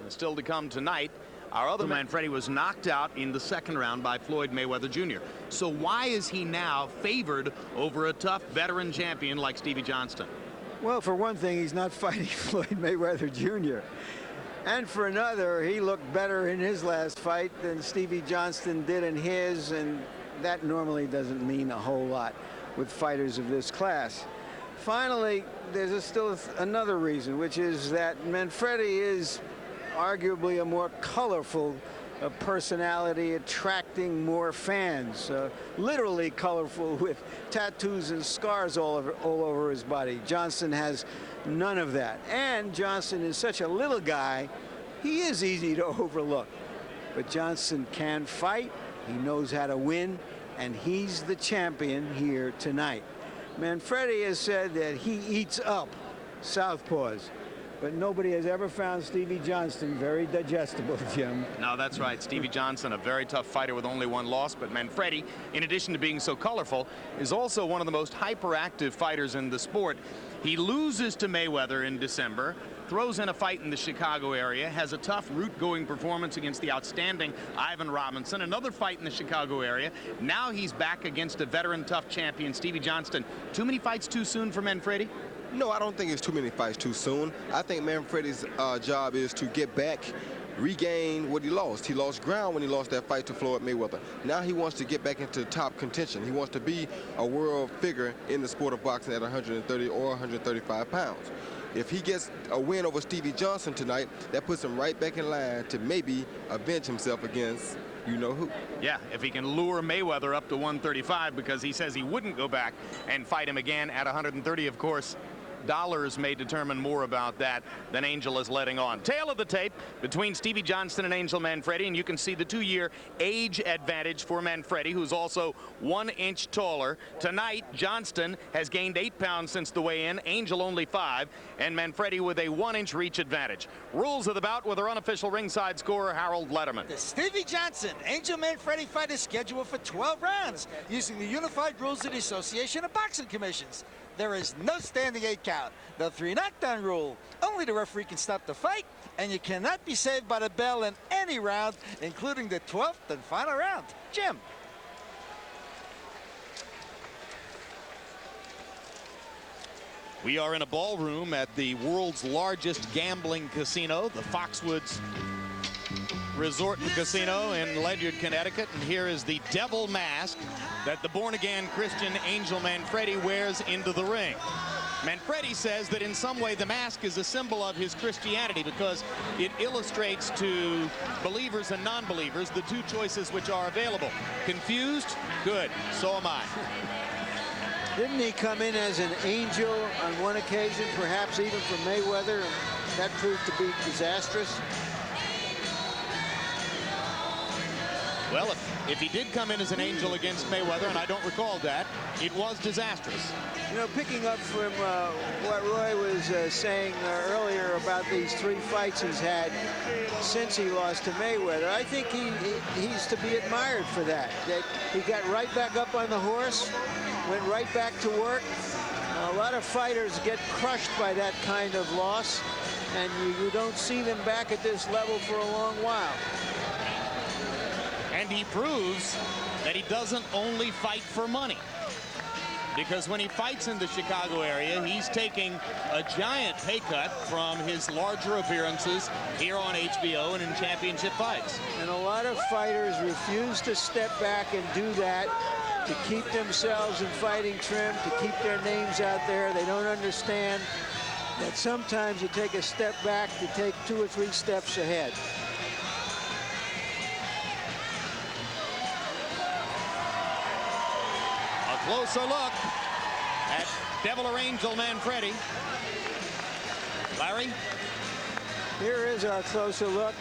Still to come tonight, our other Manfredy was knocked out in the second round by Floyd Mayweather Jr. So why is he now favored over a tough veteran champion like Stevie Johnston? Well, for one thing, he's not fighting Floyd Mayweather Jr. And for another, he looked better in his last fight than Stevie Johnston did in his, and that normally doesn't mean a whole lot with fighters of this class. Finally, there's still another reason, which is that Manfredy is arguably a more colorful personality, attracting more fans. Literally colorful, with tattoos and scars all over his body. Johnston has none of that. And Johnston is such a little guy, he is easy to overlook. But Johnston can fight, he knows how to win, and he's the champion here tonight. Manfredy has said that he eats up southpaws, but nobody has ever found Stevie Johnston very digestible, Jim. No, that's right. Stevie Johnston, a very tough fighter with only one loss, but Manfredy, in addition to being so colorful, is also one of the most hyperactive fighters in the sport. He loses to Mayweather in December, throws in a fight in the Chicago area, has a tough route-going performance against the outstanding Ivan Robinson, another fight in the Chicago area. Now he's back against a veteran tough champion, Stevie Johnston. Too many fights too soon for Manfredy? No, I don't think it's too many fights too soon. I think Manfredy's job is to get back, regain what he lost. He lost ground when he lost that fight to Floyd Mayweather. Now he wants to get back into top contention. He wants to be a world figure in the sport of boxing at 130 or 135 pounds. If he gets a win over Stevie Johnston tonight, that puts him right back in line to maybe avenge himself against you-know-who. Yeah, if he can lure Mayweather up to 135, because he says he wouldn't go back and fight him again at 130, of course. Dollars may determine more about that than Angel is letting on. Tail of the tape between Stevie Johnston and Angel Manfredy, and you can see the 2-year age advantage for Manfredy, who's also 1 inch taller. Tonight, Johnston has gained 8 pounds since the weigh-in, Angel only 5, and Manfredy with a 1 inch reach advantage. Rules of the bout with our unofficial ringside scorer, Harold Letterman. The Stevie Johnston Angel Manfredy fight is scheduled for 12 rounds using the unified rules of the Association of Boxing Commissions. There is no standing 8 count. The 3 knockdown rule. Only the referee can stop the fight, and you cannot be saved by the bell in any round, including the 12th and final round. Jim. We are in a ballroom at the world's largest gambling casino, the Foxwoods Resort and Casino in Ledyard, Connecticut. And here is the devil mask that the born-again Christian Angel Manfredy wears into the ring. Manfredy says that in some way the mask is a symbol of his Christianity, because it illustrates to believers and non-believers the two choices which are available. Confused? Good. So am I. Didn't he come in as an angel on one occasion, perhaps even for Mayweather, and that proved to be disastrous? Well, if he did come in as an angel against Mayweather, and I don't recall that, it was disastrous. You know, picking up from what Roy was saying earlier about these 3 fights he's had since he lost to Mayweather, I think he's to be admired for that. That he got right back up on the horse, went right back to work. A lot of fighters get crushed by that kind of loss, and you don't see them back at this level for a long while. And he proves that he doesn't only fight for money, because when he fights in the Chicago area, he's taking a giant pay cut from his larger appearances here on HBO and in championship fights. And a lot of fighters refuse to step back and do that to keep themselves in fighting trim, to keep their names out there. They don't understand that sometimes you take a step back to take 2 or 3 steps ahead. Closer look at Devil or Angel Manfredy. Larry? Here is our closer look.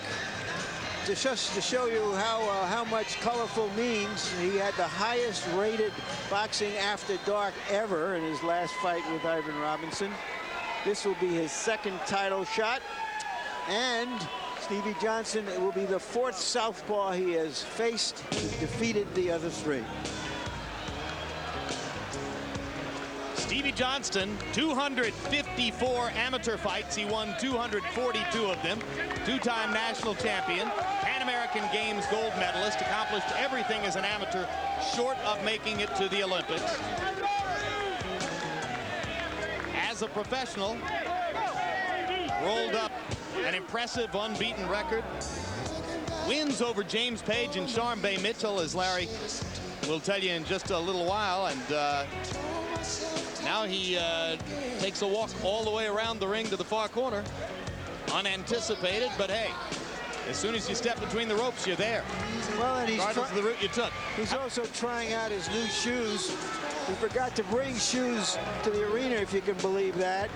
Just to show you how much colorful means. He had the highest rated boxing after dark ever in his last fight with Ivan Robinson. This will be his 2nd title shot. And Stevie Johnston, it will be the 4th southpaw he has faced. He defeated the other 3. Stevie Johnston, 254 amateur fights. He won 242 of them. Two-time national champion, Pan American Games gold medalist, accomplished everything as an amateur short of making it to the Olympics. As a professional, rolled up an impressive unbeaten record. Wins over James Page and Sharm Bay Mitchell, as Larry will tell you in just a little while. And now he takes a walk all the way around the ring to the far corner. Unanticipated, but hey, as soon as you step between the ropes, you're there. Well, and regardless of the route you took. He's also trying out his new shoes. He forgot to bring shoes to the arena, if you can believe that,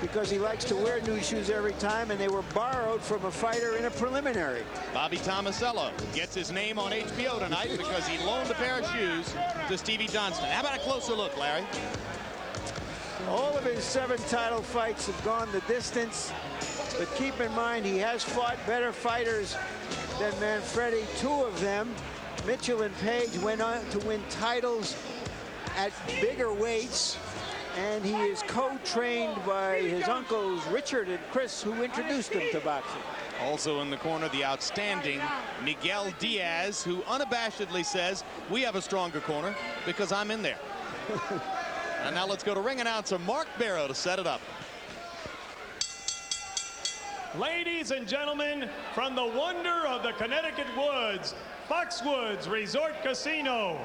because he likes to wear new shoes every time, and they were borrowed from a fighter in a preliminary. Bobby Tomasello gets his name on HBO tonight because he loaned a pair of shoes to Stevie Johnston. How about a closer look, Larry? All of his 7 title fights have gone the distance, but keep in mind he has fought better fighters than Manfredy. 2 of them, Mitchell and Page, went on to win titles at bigger weights, and he is co-trained by his uncles Richard and Chris, who introduced him to boxing. Also in the corner, the outstanding Miguel Diaz, who unabashedly says, we have a stronger corner because I'm in there. And now let's go to ring announcer Mark Barrow to set it up. Ladies and gentlemen, from the wonder of the Connecticut woods, Foxwoods Resort Casino,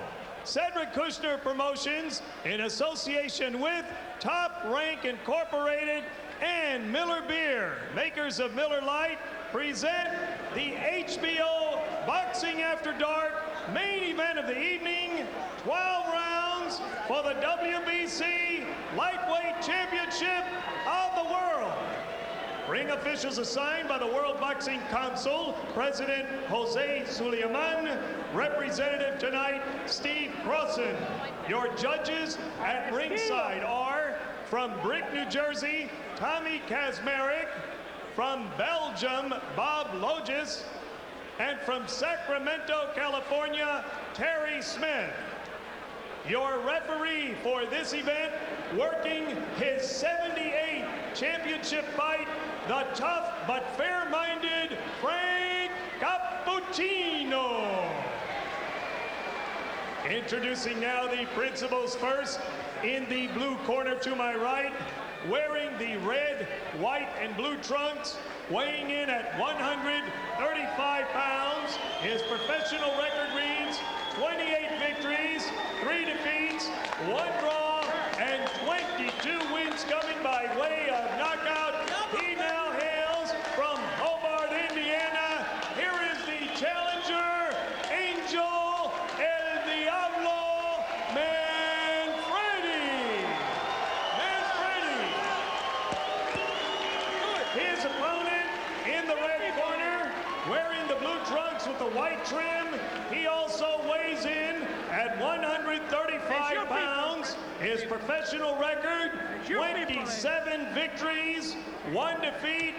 Cedric Kushner Promotions, in association with Top Rank Incorporated and Miller Beer, makers of Miller Lite, present the HBO Boxing After Dark main event of the evening, 12 rounds for the WBC Lightweight Championship of the world. Ring officials assigned by the World Boxing Council, President Jose Suleiman, representative tonight, Steve Crossan. Your judges at ringside are from Brick, New Jersey, Tommy Kazmarek, from Belgium, Bob Logis, and from Sacramento, California, Terry Smith. Your referee for this event, working his 78th championship fight, the tough but fair-minded Frank Cappuccino. Introducing now the principals first. In the blue corner to my right, wearing the red, white, and blue trunks, weighing in at 135 pounds. His professional record reads 28 victories, 3 defeats, 1 draw, and 22 wins coming by way of knockout. He now hails from Hobart, Indiana. Here is the challenger, Angel El Diablo Manfredy. Manfredy. His opponent in the red corner, wearing the blue trunks with the white trim. He also weighs in at 135 pounds. His professional record, 27 victories, 1 defeat,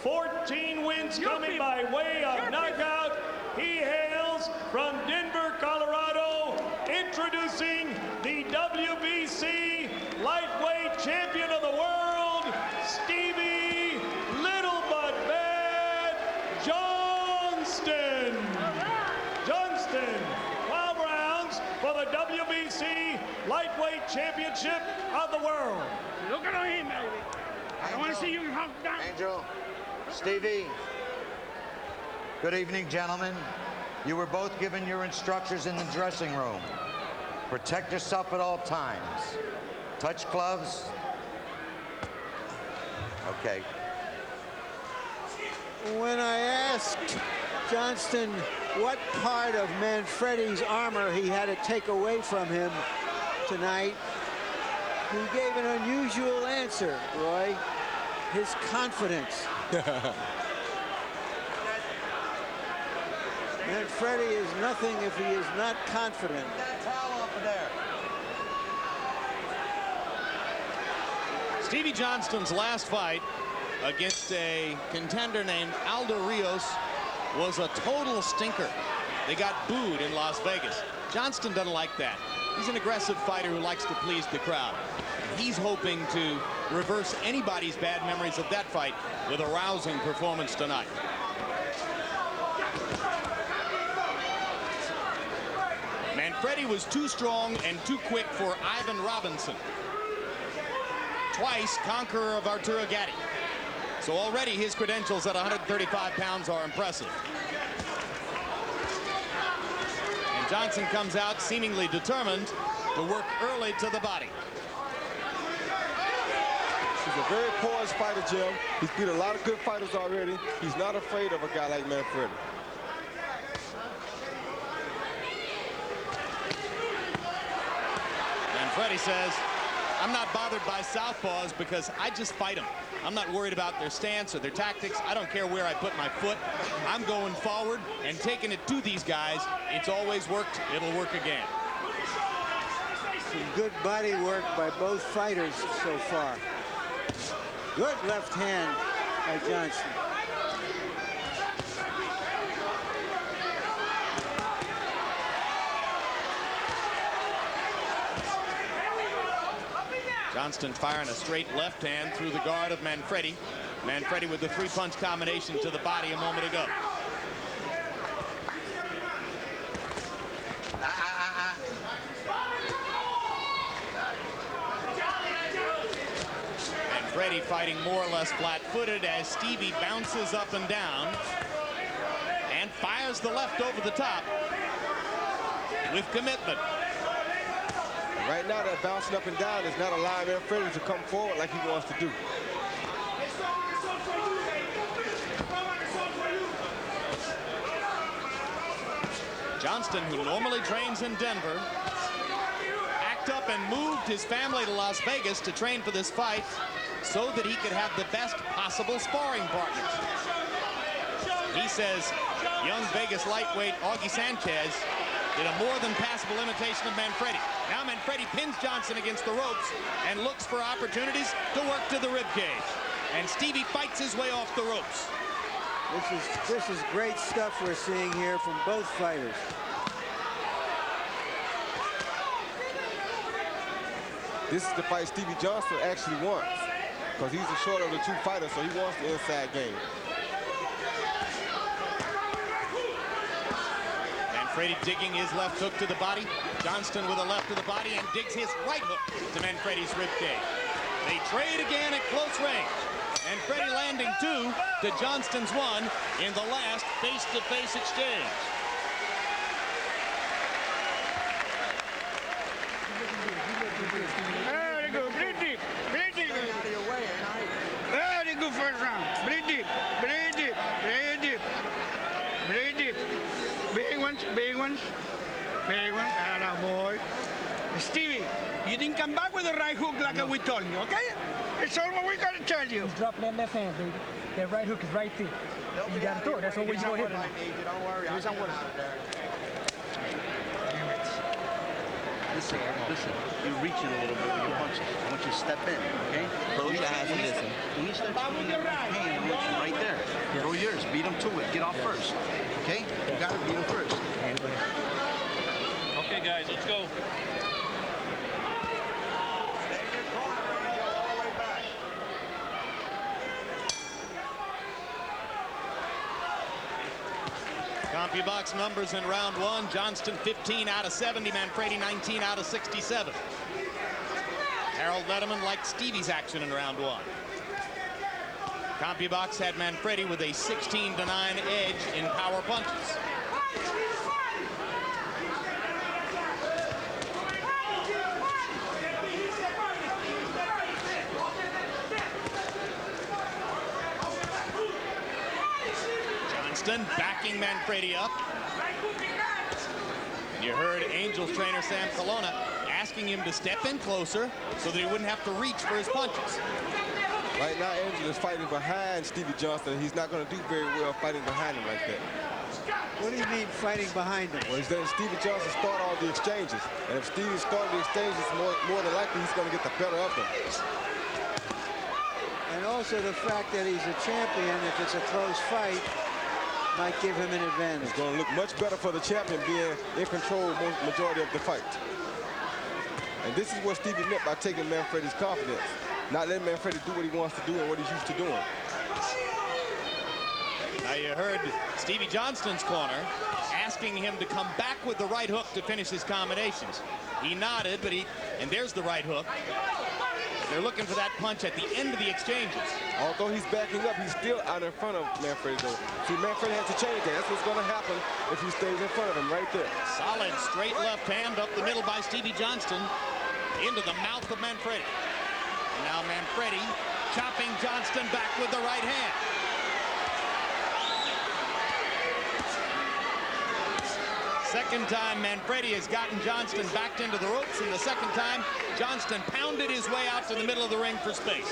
14 wins coming by way of knockout. He hails from Denver, Colorado, introducing the WBC lightweight champion of the world, Stevie Little But Bad Johnston. Johnston, 12 rounds for the WBC lightweight championship of the world. Look at him, baby. I want to see you hug down. Angel, Stevie, good evening, gentlemen. You were both given your instructions in the dressing room. Protect yourself at all times. Touch gloves. Okay. When I asked Johnston what part of Manfredy's armor he had to take away from him tonight, he gave an unusual answer, Roy. His confidence. Manfredy is nothing if he is not confident. That towel over there. Stevie Johnston's last fight against a contender named Aldo Rios was a total stinker. They got booed in Las Vegas. Johnston doesn't like that. He's an aggressive fighter who likes to please the crowd. he's hoping to reverse anybody's bad memories of that fight with a rousing performance tonight. Manfredy was too strong and too quick for Ivan Robinson, twice conqueror of Arturo Gatti. So already his credentials at 135 pounds are impressive. And Johnston comes out seemingly determined to work early to the body. He's a very poised fighter, Jim. He's beat a lot of good fighters already. He's not afraid of a guy like Manfredy. Manfredy says, I'm not bothered by southpaws because I just fight them. I'm not worried about their stance or their tactics. I don't care where I put my foot. I'm going forward and taking it to these guys. It's always worked. It'll work again. Some good body work by both fighters so far. Good left hand by Johnston. Johnston firing a straight left hand through the guard of Manfredy. Manfredy with the three-punch combination to the body a moment ago. Manfredy fighting more or less flat-footed as Stevie bounces up and down and fires the left over the top with commitment. Right now, that bouncing up and down is not allowing Manfredy to come forward like he wants to do. Johnston, who normally trains in Denver, packed up and moved his family to Las Vegas to train for this fight so that he could have the best possible sparring partners. He says young Vegas lightweight Augie Sanchez did a more than passable imitation of Manfredy. Now Manfredy pins Johnston against the ropes and looks for opportunities to work to the ribcage. And Stevie fights his way off the ropes. This is great stuff we're seeing here from both fighters. This is the fight Stevie Johnston actually wants, because he's the shorter of the two fighters, so he wants the inside game. Manfredy digging his left hook to the body. Johnston with a left to the body and digs his right hook to Manfredy's ribcage. They trade again at close range. Manfredy landing 2 to Johnston's 1 in the last face-to-face exchange. Very good. Breathe deep. Breathe deep. Very good first round. Breathe deep. Breathe deep. Breathe deep. Breathe deep. Big ones. Big ones. Big ones. Atta boy. Stevie, you didn't come back with the right hook like we told you, okay? It's all what we got to tell you. He's dropping that left hand, baby. That right hook is right there. You got to throw it. That's what we're going to hit him. Don't worry. Listen, you're reaching a little bit with your punches. I want you to step in, okay? Close your eyes and listen. When you start swinging your right hand, I want you right there. Yes. Throw yours, beat him to it. Get off first, okay? You got to beat him first. Okay, guys, let's go. CompuBox numbers in round 1. Johnston 15 out of 70. Manfredy 19 out of 67. Harold Letterman liked Stevie's action in round 1. CompuBox had Manfredy with a 16-9 edge in power punches. Johnston backing Manfredy up. You heard Angel's trainer Sam Colonna asking him to step in closer so that he wouldn't have to reach for his punches. Right now, Angel is fighting behind Stevie Johnston. He's not going to do very well fighting behind him like that. What do you mean fighting behind him? Well, he's letting Stevie Johnston start all the exchanges. And if Stevie starts the exchanges, more than likely he's going to get the better of them. And also the fact that he's a champion, if it's a close fight, might give him an advantage. It's going to look much better for the champion being in control majority of the fight. And this is what Stevie meant by taking Manfredy's confidence. Not letting Manfredy do what he wants to do and what he's used to doing. Now you heard Stevie Johnston's corner asking him to come back with the right hook to finish his combinations. He nodded, but and there's the right hook. They're looking for that punch at the end of the exchanges. Although he's backing up, he's still out in front of Manfredy, though. See, Manfredy has to change that. That's what's going to happen if he stays in front of him right there. Solid straight left hand up the middle by Stevie Johnston into the mouth of Manfredy. And now Manfredy chopping Johnston back with the right hand. Second time Manfredy has gotten Johnston backed into the ropes, and the second time Johnston pounded his way out to the middle of the ring for space.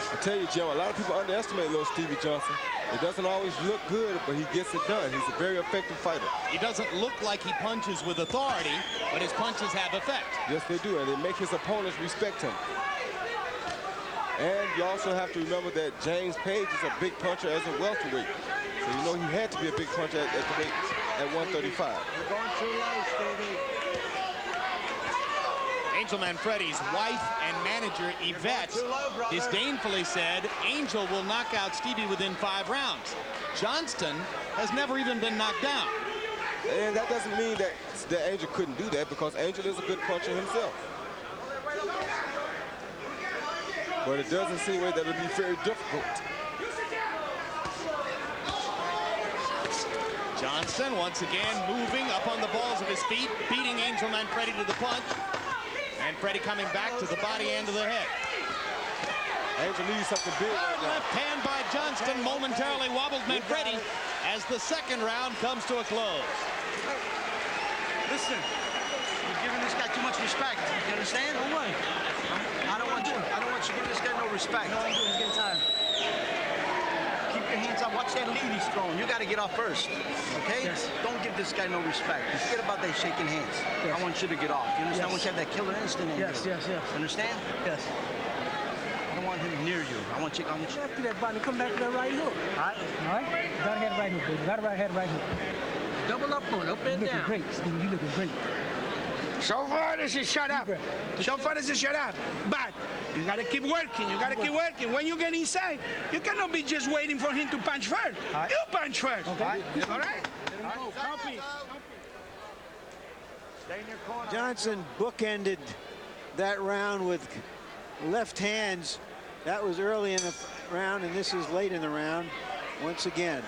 I tell you, Jim, a lot of people underestimate little Stevie Johnston. It doesn't always look good, but he gets it done. He's a very effective fighter. He doesn't look like he punches with authority, but his punches have effect. Yes, they do, and they make his opponents respect him. And you also have to remember that James Page is a big puncher as a welterweight. So you know he had to be a big puncher at the weight at 135. You're going too low, Stevie. Angel Manfredy's wife and manager, Yvette, disdainfully said Angel will knock out Stevie within 5 rounds. Johnston has never even been knocked down. And that doesn't mean that Angel couldn't do that, because Angel is a good puncher himself. But it doesn't seem like that would be very difficult. Johnston once again moving up on the balls of his feet, beating Angel Manfredy to the punch. Manfredy coming back to the body and to the head. Angel needs something big right now. Left hand by Johnston momentarily wobbled Manfredy as the second round comes to a close. Listen, you're giving this guy too much respect. You understand? No way. I don't want you giving this guy no respect. No, I'm doing. He's getting tired. Keep your hands up. Watch that lead he's throwing. You got to get off first. Okay? Yes. Don't give this guy no respect. Forget about that shaking hands. Yes. I want you to get off. You understand? Yes. I want you to have that killer instinct in Yes, you. yes, yes. Understand? Yes. I don't want him near you. I want you. After that body, come back to that right hook. All right? All right? You gotta have right hook, baby. You gotta have right hook. Double up on it, up and down. You looking great, Stevie. You looking great. So far, this is shut up. So far, this is shut up. But you got to keep working. You got to keep working. When you get inside, you cannot be just waiting for him to punch first. Right. You punch first. Okay. All right? Copy. Stay in your corner. Johnson bookended that round with left hands. That was early in the round, and this is late in the round once again.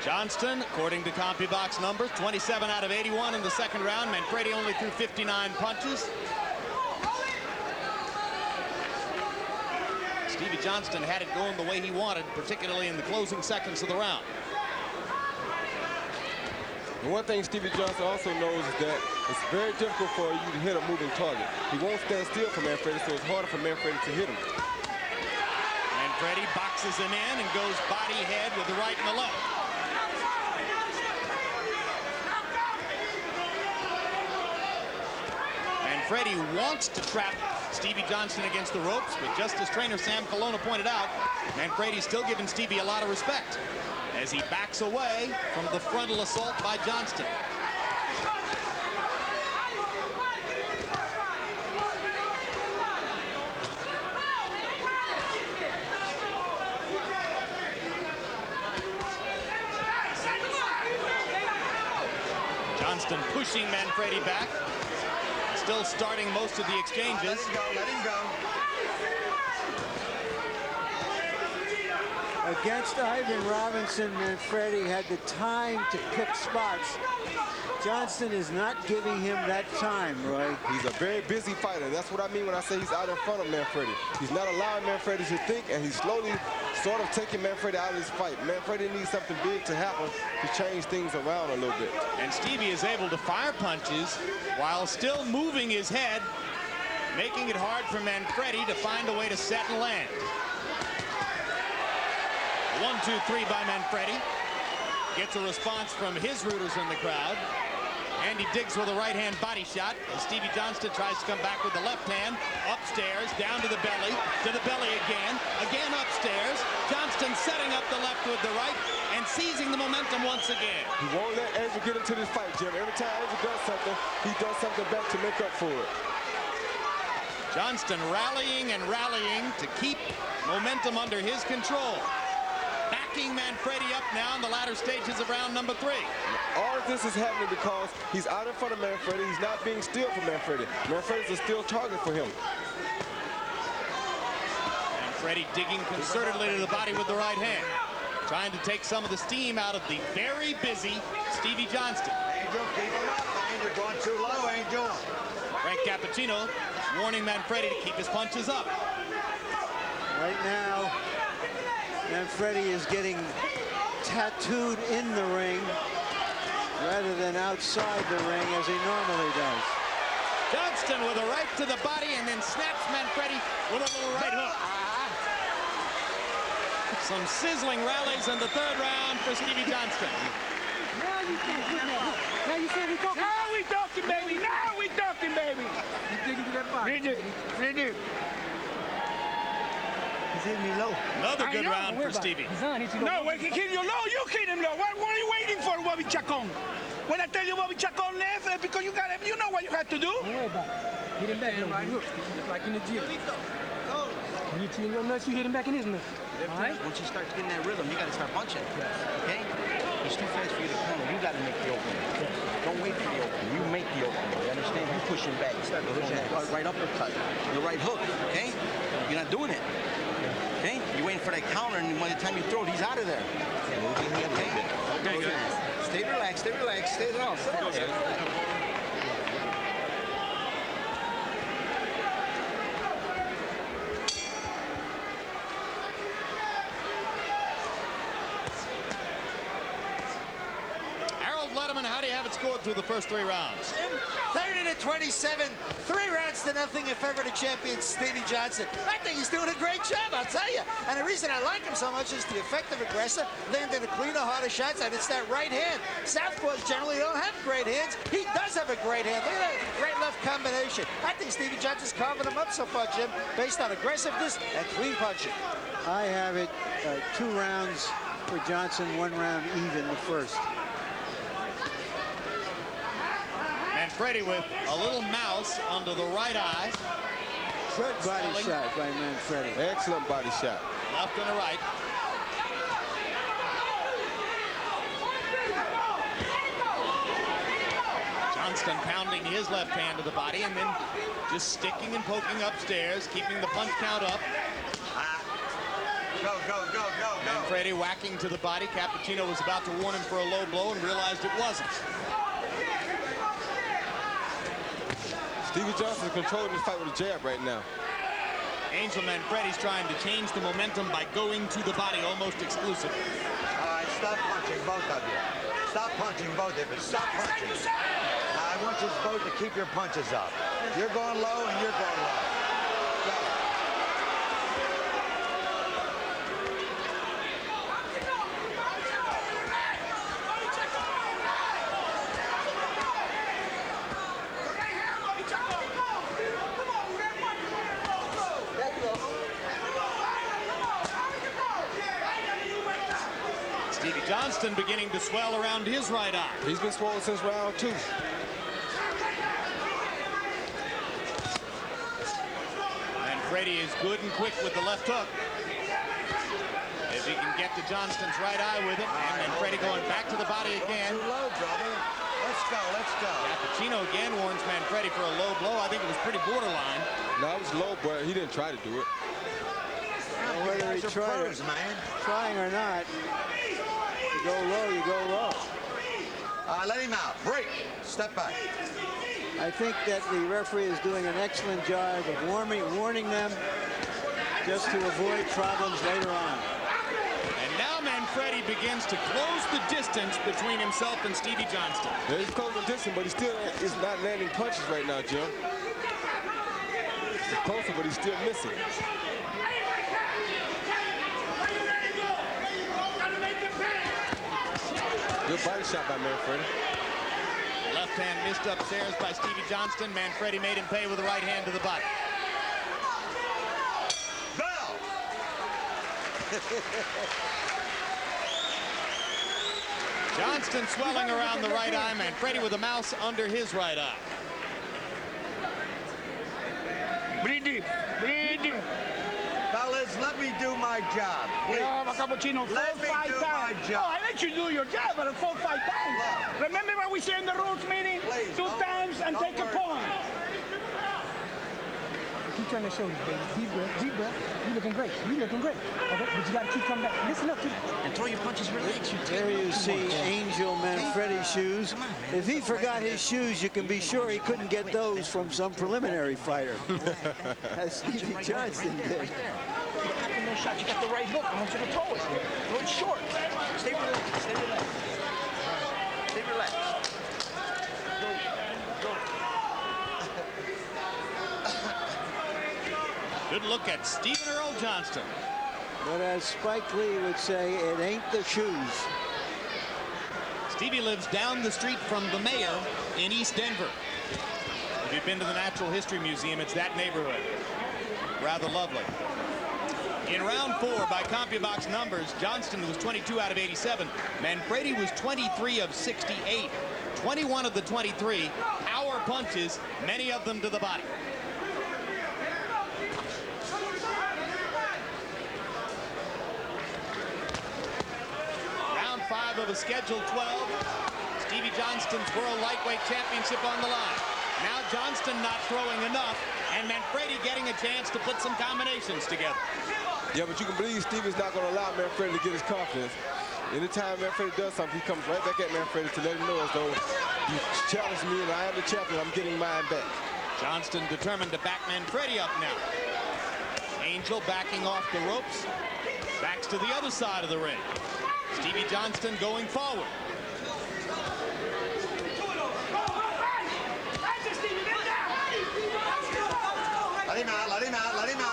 Johnston, according to CompuBox numbers, 27 out of 81 in the second round. Manfredy only threw 59 punches. Stevie Johnston had it going the way he wanted, particularly in the closing seconds of the round. And one thing Stevie Johnston also knows is that it's very difficult for you to hit a moving target. He won't stand still for Manfredy, so it's harder for Manfredy to hit him. Manfredy boxes him in and goes body head with the right and the left. Manfredy wants to trap Stevie Johnston against the ropes, but just as trainer Sam Colonna pointed out, Manfredy's still giving Stevie a lot of respect as he backs away from the frontal assault by Johnston. Johnston pushing Manfredy back. Still starting most of the exchanges. Let him go, let him go. Against Ivan Robinson, Manfredy had the time to pick spots. Johnston is not giving him that time, Roy. He's a very busy fighter. That's what I mean when I say he's out in front of Manfredy. He's not allowing Manfredy to think, and he's slowly sort of taking Manfredy out of his fight. Manfredy needs something big to happen to change things around a little bit. And Stevie is able to fire punches while still moving his head, making it hard for Manfredy to find a way to set and land. 1-2-3 by Manfredy. Gets a response from his rooters in the crowd. And he digs with a right-hand body shot as Stevie Johnston tries to come back with the left hand. Upstairs, down to the belly again upstairs. Johnston setting up the left with the right and seizing the momentum once again. He won't let Angel get into this fight, Jim. Every time Angel does something, he does something back to make up for it. Johnston rallying and rallying to keep momentum under his control. Backing Manfredy up now in the latter stages of round number 3. All of this is happening because he's out in front of Manfredy. He's not being still for Manfredy. Manfredy's a still target for him. Manfredy digging concertedly to the body with the right hand, trying to take some of the steam out of the very busy Stevie Johnston. Angel, keep him up. Angel, going too low, Angel. Frank Cappuccino warning Manfredy to keep his punches up. Right now, Manfredy is getting tattooed in the ring rather than outside the ring as he normally does. Johnston with a right to the body and then snaps Manfredy with a little right hook. Some sizzling rallies in the 3rd round for Stevie Johnston. Now you can get that. Now you say we talking. Now we talking, baby. Now we talking, baby. You dig into that body. Ready. He's hitting me low. Another good round for Stevie. No, we can keep you low. You keep him low. What are you waiting for, Bobby Chacon? When I tell you Bobby Chacon left, because you know what you have to do. Don't worry about it. Hit him back in right hook, like in the gym. When you team your nuts, you hit him back in his nuts. All right? Once he starts getting that rhythm, you got to start punching. Okay? He's too fast for you to come. You got to make the opening. Don't wait for the opening. You make the opening. You understand? You push him back. You start pushing that right uppercut, your right hook. Okay? You're not doing it. Okay? You're waiting for that counter, and by the time you throw it, he's out of there. Okay? Okay, good. Stay relaxed. Stay relaxed. Stay down. How do you have it scored through the first 3 rounds? 30-27, 3 rounds to nothing in favor of the champion, Stevie Johnston. I think he's doing a great job, I'll tell you. And the reason I like him so much is the effective aggressor, landing the cleaner, harder shots, and it's that right hand. Southpaws generally don't have great hands. He does have a great hand. Look at that right left combination. I think Stevie Johnston's carving him up so far, Jim, based on aggressiveness and clean punching. I have it 2 rounds for Johnson, 1 round even the first. Manfredy with a little mouse under the right eye. Good body shot by Manfredy. Excellent body shot. Left and a right. Johnston pounding his left hand to the body and then just sticking and poking upstairs, keeping the punch count up. Go. Manfredy whacking to the body. Cappuccino was about to warn him for a low blow and realized it wasn't. Stevie Johnston is controlling this fight with a jab right now. Angel Manfredy's trying to change the momentum by going to the body almost exclusively. All right, stop punching, both of you. Stop punching, both of you. Stop punching. I want you both to keep your punches up. You're going low and you're going low. Go. Stevie Johnston beginning to swell around his right eye. He's been swollen since round 2. Manfredy is good and quick with the left hook. If he can get to Johnston's right eye with it, and Manfredy going back to the body again. Too low, brother. Let's go. Cappuccino again warns Manfredy for a low blow. I think it was pretty borderline. No, it was low, but he didn't try to do it. Well, whether he trying or not, you go low, you go low. Let him out. Break. Step back. I think that the referee is doing an excellent job of warning them just to avoid problems later on. And now Manfredy begins to close the distance between himself and Stevie Johnston. Yeah, he's closing the distance, but he still is not landing punches right now, Jim. He's closer, but he's still missing. Good body shot by Manfredy. Left hand missed upstairs by Stevie Johnston. Manfredy made him pay with the right hand to the body. Bell! Johnston swelling around the right eye. Manfredy with a mouse under his right eye. Breathe deep. Breathe deep. Fellas, let me do my job. Please. Cappuccino, Let me 4-5 do times. my job. Oh, I let you do your job, but 4-5 times. Remember what we said in the rules meeting? Please, 2 times and don't take a worry. point. Keep turning the shoulders, baby. Deep breath, deep breath. You looking great. You looking great. Okay, but you gotta keep coming back. Listen up. And throw your punches, relax. There you see Angel Manfredy's shoes. If he forgot his shoes, you can be sure he couldn't get those from some preliminary fighter, as Stevie Johnston did. No shot. You got the right hook. I want you to throw it. Throw it short. Stay relaxed. Stay relaxed. Stay relaxed. Good look at Stephen Earl Johnston. But as Spike Lee would say, it ain't the shoes. Stevie lives down the street from the mayor in East Denver. If you've been to the Natural History Museum, it's that neighborhood. Rather lovely. In round 4, by CompuBox numbers, Johnston was 22 out of 87. Manfredy was 23 of 68. 21 of the 23 power punches, many of them to the body. Round 5 of a scheduled 12. Stevie Johnston's World Lightweight Championship on the line. Now Johnston not throwing enough, and Manfredy getting a chance to put some combinations together. Yeah, but you can believe Stevie's not going to allow Manfredy to get his confidence. Anytime Manfredy does something, he comes right back at Manfredy to let him know as though you challenged me and I am the champion. I'm getting mine back. Johnston determined to back Manfredy up now. Angel backing off the ropes. Backs to the other side of the ring. Stevie Johnston going forward. Let him out, let him out, let him out.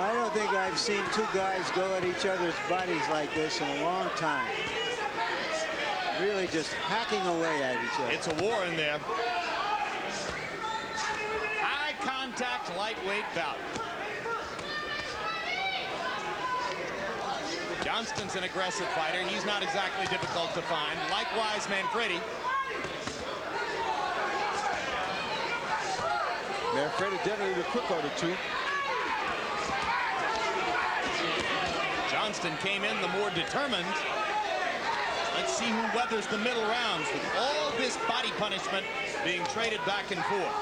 I don't think I've seen 2 guys go at each other's bodies like this in a long time. Really just hacking away at each other. It's a war in there. High contact lightweight bout. Johnston's an aggressive fighter. He's not exactly difficult to find. Likewise, Manfredy. Manfredy definitely the quick of the 2. Johnston came in the more determined. Let's see who weathers the middle rounds with all this body punishment being traded back and forth.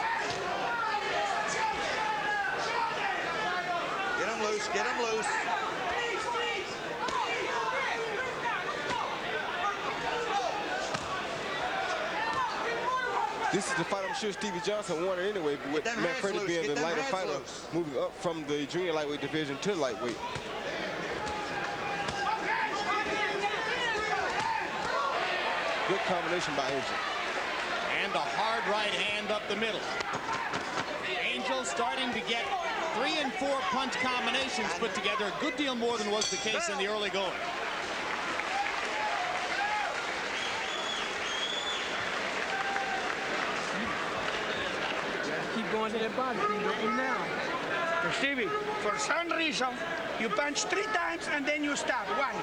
Get him loose, get him loose. This is the fight I'm sure Stevie Johnston wanted anyway, but with Manfredy being the lighter fighter, moving up from the junior lightweight division to lightweight. Good combination by Angel. And a hard right hand up the middle. Angel starting to get 3 and 4 punch combinations put together, a good deal more than was the case in the early going. Keep going to that body. Keep looking now. Stevie, for some reason, you punch 3 times and then you stop. Why?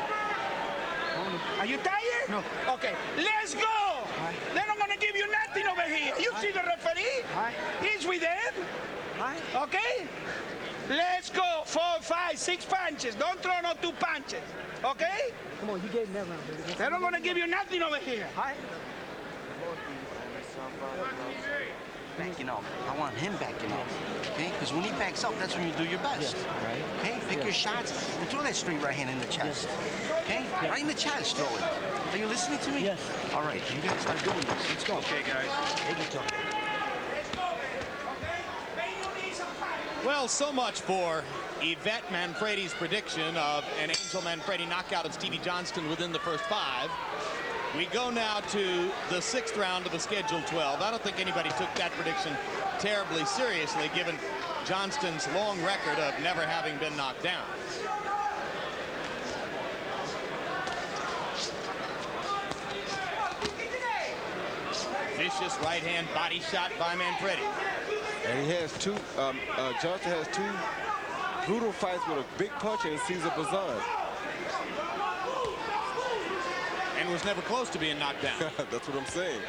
Are you tired? No. Okay, let's go. They're not going to give you nothing over here. You see the referee? He's with them. Okay? Let's go. 4, 5, 6 punches. Don't throw no 2 punches. Okay? Come on, you gave him that round, baby. They're not going to give you nothing over here. Backing up. I want him backing up. Okay? Because when he backs up, that's when you do your best. Right. Okay? Pick your shots and throw that straight right hand in the chest. Okay? Right in the chest, throw it. Are you listening to me? Yes. All right. You guys start doing this. Let's go. Okay, guys. Take it to him. Well, so much for Yvette Manfredy's prediction of an Angel Manfredy knockout of Stevie Johnston within the first 5. We go now to the 6th round of the scheduled 12. I don't think anybody took that prediction terribly seriously, given Johnston's long record of never having been knocked down. Vicious right hand body shot by Manfredy. And he has two, Johnston has 2 brutal fights with a big punch and Cesar Bazan. And was never close to being knocked down. That's what I'm saying.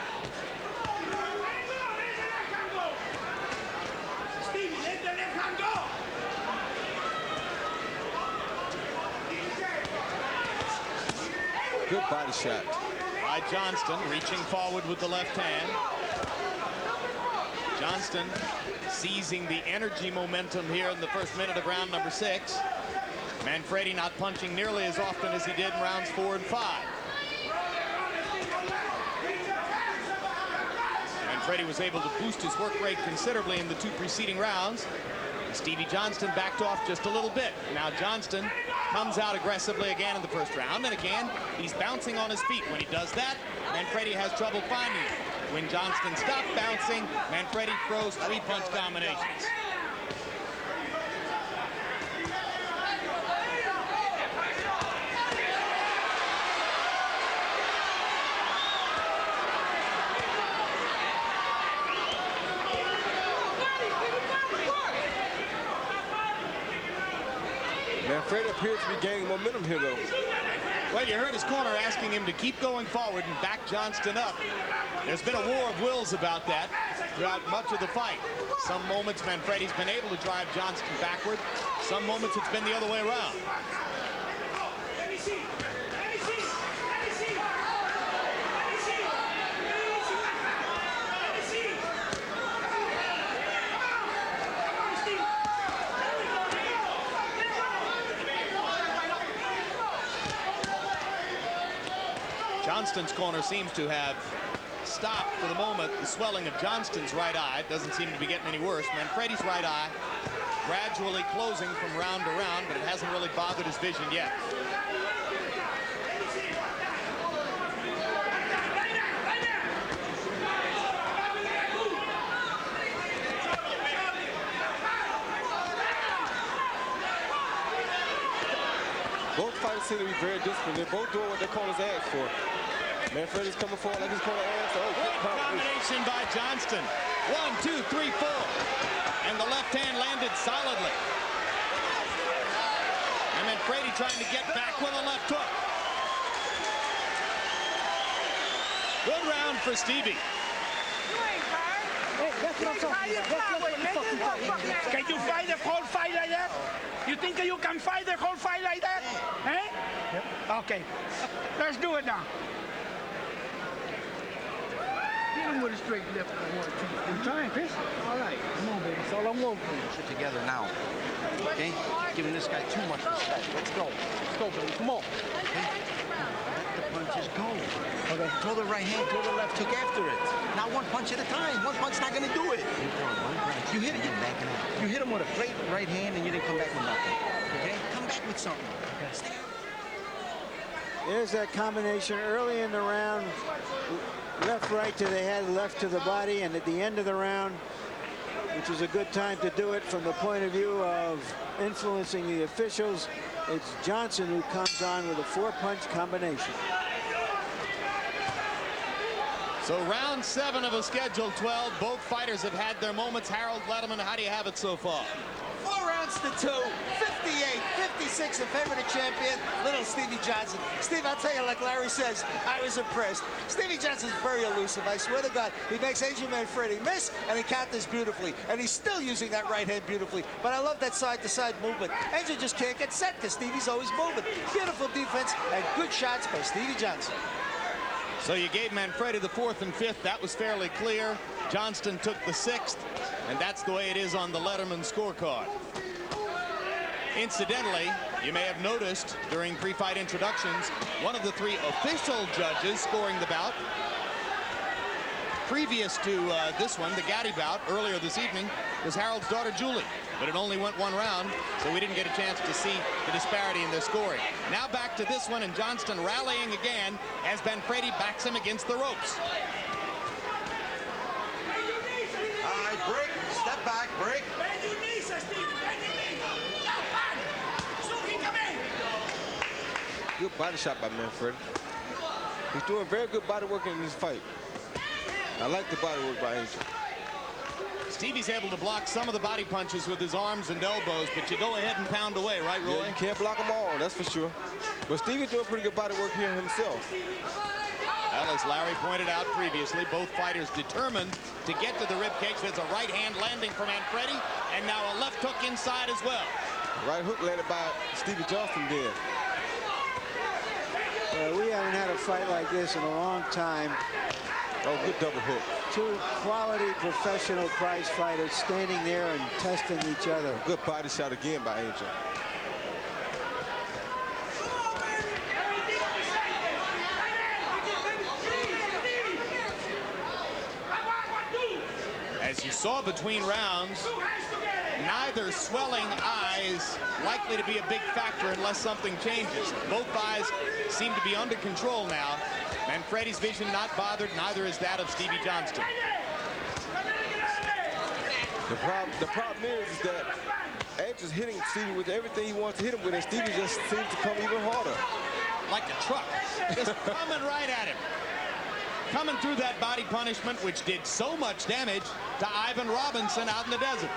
Good body shot. By Johnston, reaching forward with the left hand. Johnston seizing the energy momentum here in the first minute of round number 6. Manfredy not punching nearly as often as he did in rounds 4 and 5. Manfredy was able to boost his work rate considerably in the 2 preceding rounds. Stevie Johnston backed off just a little bit. Now Johnston comes out aggressively again in the first round, and again he's bouncing on his feet. When he does that, Manfredy has trouble finding it. When Johnston stopped bouncing, Manfredy throws 3-punch combinations. Manfredy appears to be gaining momentum here, though. Well, you heard his corner asking him to keep going forward and back Johnston up. There's been a war of wills about that throughout much of the fight. Some moments Manfredy's been able to drive Johnston backward. Some moments it's been the other way around. Johnston's corner seems to have stopped for the moment the swelling of Johnston's right eye. It doesn't seem to be getting any worse. Manfredy's right eye gradually closing from round to round, but it hasn't really bothered his vision yet. Both fighters seem to be very disciplined. They're both doing what their corners asked for. Manfredy's coming forward like his corner asked. Oh, good combination by Johnston. 1, 2, 3, 4. And the left hand landed solidly. And Manfredy trying to get back with a left hook. Good round for Stevie. Can you fight the whole fight like that? You think that you can fight the whole fight like that? Eh? Yep. Okay. Let's do it now. Hit him with a straight left. I'm trying, Chris. All right. Come on, baby. That's all I'm working for. Put together now. Okay? Giving this guy too much respect. Let's go. Let's go, baby. Come on. Okay? Let the punches go. Okay. Throw the right hand, throw the left hook after it. Not 1 punch at a time. 1 punch not gonna do it. You hit it. You hit him with a great right hand and you didn't come back with nothing. Okay? Come back with something. Okay. There's that combination early in the round. Left right to the head, left to the body, and at the end of the round, which is a good time to do it from the point of view of influencing the officials, it's Johnson who comes on with a 4-punch combination. So round 7 of a scheduled 12. Both fighters have had their moments. Harold Letterman, how do you have it so far? 4 rounds to 2, 58-56 in favor of the champion, little Stevie Johnston. Steve, I'll tell you, like Larry says, I was impressed. Stevie Johnston's very elusive. I swear to God, he makes Angel Manfredy miss, and he counters beautifully. And he's still using that right hand beautifully. But I love that side-to-side movement. Angel just can't get set because Stevie's always moving. Beautiful defense and good shots by Stevie Johnston. So you gave Manfredy the 4th and 5th. That was fairly clear. Johnston took the 6th, and that's the way it is on the Letterman scorecard. Incidentally, you may have noticed during pre-fight introductions, one of the 3 official judges scoring the bout previous to this one, the Gaddy bout earlier this evening, was Harold's daughter Julie, but it only went 1 round, so we didn't get a chance to see the disparity in their scoring. Now back to this one, and Johnston rallying again as Manfredy backs him against the ropes. All right, break, step back, break. Good body shot by Manfredy. He's doing very good body work in this fight. I like the body work by Angel. Stevie's able to block some of the body punches with his arms and elbows, but you go ahead and pound away, right, Roy? Yeah, you can't block them all, that's for sure. But Stevie's doing pretty good body work here himself. Well, as Larry pointed out previously, both fighters determined to get to the ribcage. There's a right hand landing from Manfredy, and now a left hook inside as well. Right hook landed by Stevie Johnston then. We haven't had a fight like this in a long time. Oh, good double hook. 2 quality professional prize fighters standing there and testing each other. Good body shot again by Angel. As you saw between rounds, neither swelling eyes likely to be a big factor unless something changes. Both eyes seem to be under control now. Manfredy's vision not bothered, neither is that of Stevie Johnston. The problem is that Angel's hitting Stevie with everything he wants to hit him with, and Stevie just seems to come even harder. Like a truck, just coming right at him. Coming through that body punishment, which did so much damage to Ivan Robinson out in the desert.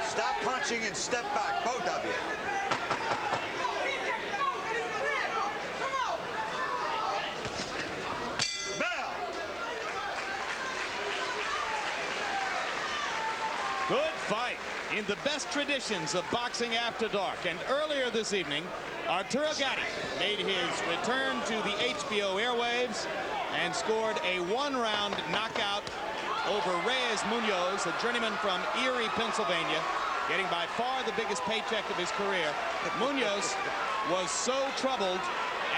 Stop punching and step back, both of you. Bell. Good fight in the best traditions of boxing after dark. And earlier this evening, Arturo Gatti made his return to the HBO airwaves and scored a 1-round knockout over Reyes Munoz, a journeyman from Erie, Pennsylvania, getting by far the biggest paycheck of his career. Munoz was so troubled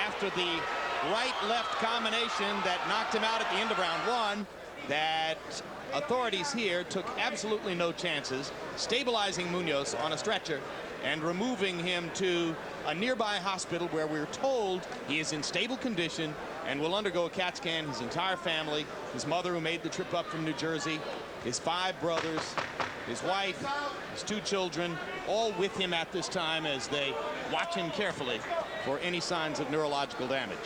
after the right-left combination that knocked him out at the end of round 1 that authorities here took absolutely no chances, stabilizing Munoz on a stretcher and removing him to a nearby hospital where we're told he is in stable condition and will undergo a CAT scan. His entire family, his mother who made the trip up from New Jersey, his 5 brothers, his wife, his 2 children, all with him at this time as they watch him carefully for any signs of neurological damage.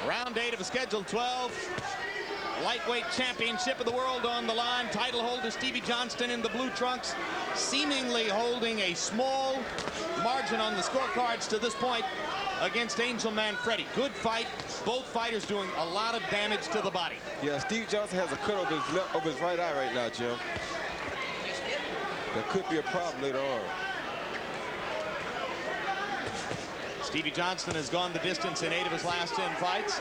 Round 8 of a scheduled 12. Lightweight championship of the world on the line. Title holder Stevie Johnston in the blue trunks, seemingly holding a small margin on the scorecards to this point against Angel Manfredy. Good fight. Both fighters doing a lot of damage to the body. Yeah, Stevie Johnston has a cut over his right eye right now, Jim. That could be a problem later on. Stevie Johnston has gone the distance in 8 of his last 10 fights.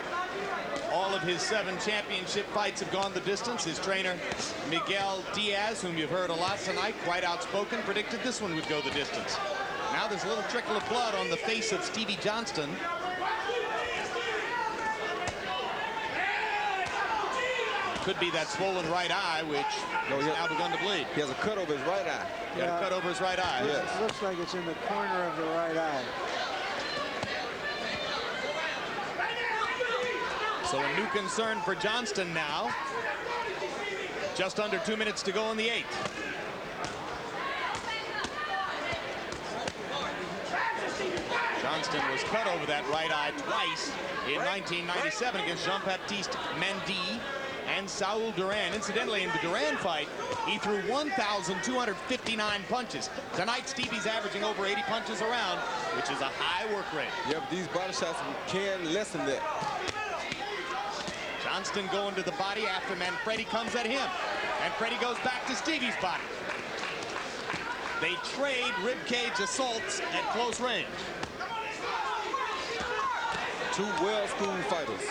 All of his 7 championship fights have gone the distance. His trainer, Miguel Diaz, whom you've heard a lot tonight, quite outspoken, predicted this one would go the distance. Now there's a little trickle of blood on the face of Stevie Johnston. Could be that swollen right eye, which has now begun to bleed. He has a cut over his right eye. Got a cut over his right eye. Yes. It looks like it's in the corner of the right eye. So a new concern for Johnston now. Just under 2 minutes to go in the 8th. Johnston was cut over that right eye twice in 1997 against Jean-Baptiste Mendy and Saul Duran. Incidentally, in the Duran fight, he threw 1,259 punches. Tonight, Stevie's averaging over 80 punches a round, which is a high work rate. Yeah, but these body shots can lessen that. Johnston going to the body after Manfredy comes at him. Manfredy goes back to Stevie's body. They trade ribcage assaults at close range. Two well-schooled fighters.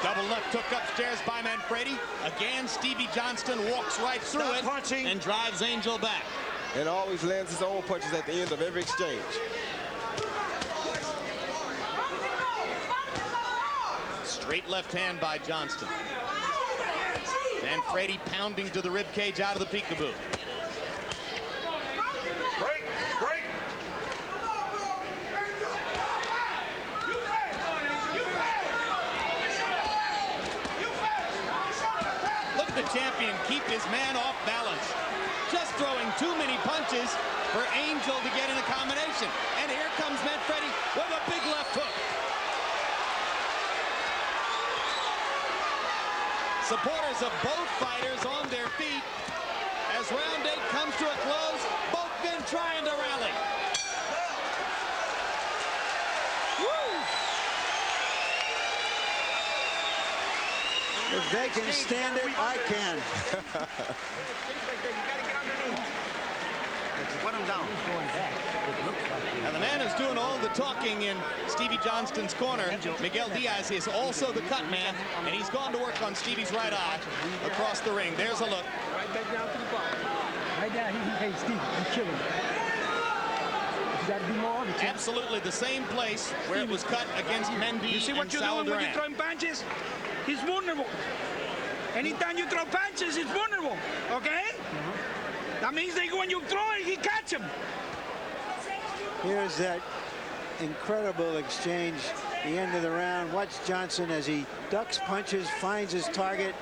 Double left hook upstairs by Manfredy. Again, Stevie Johnston walks right through it and drives Angel back. And always lands his own punches at the end of every exchange. Straight left hand by Johnston. Manfredy pounding to the rib cage out of the peekaboo. Break, break. Look at the champion keep his man off balance. Just throwing too many punches for Angel to get in a combination. And here comes Manfredy with a big left hook. Supporters of both fighters on their feet as round 8 comes to a close. Both men trying to rally. Woo! If they can stand it, I can. Put him down. Now the man who's doing all the talking in Stevie Johnston's corner, Miguel Diaz, is also the cut man, and he's gone to work on Stevie's right eye across the ring. There's a look. Right back down to the bottom. Right down, hey, Steve, you killing him. You got to be more obvious. Absolutely the same place where it was cut against Mendy. You see what you're doing when you're throwing punches? He's vulnerable. Anytime you throw punches, he's vulnerable. Okay? That means that when you throw it, he catch him. Here's that incredible exchange, the end of the round. Watch Johnson as he ducks punches, finds his target.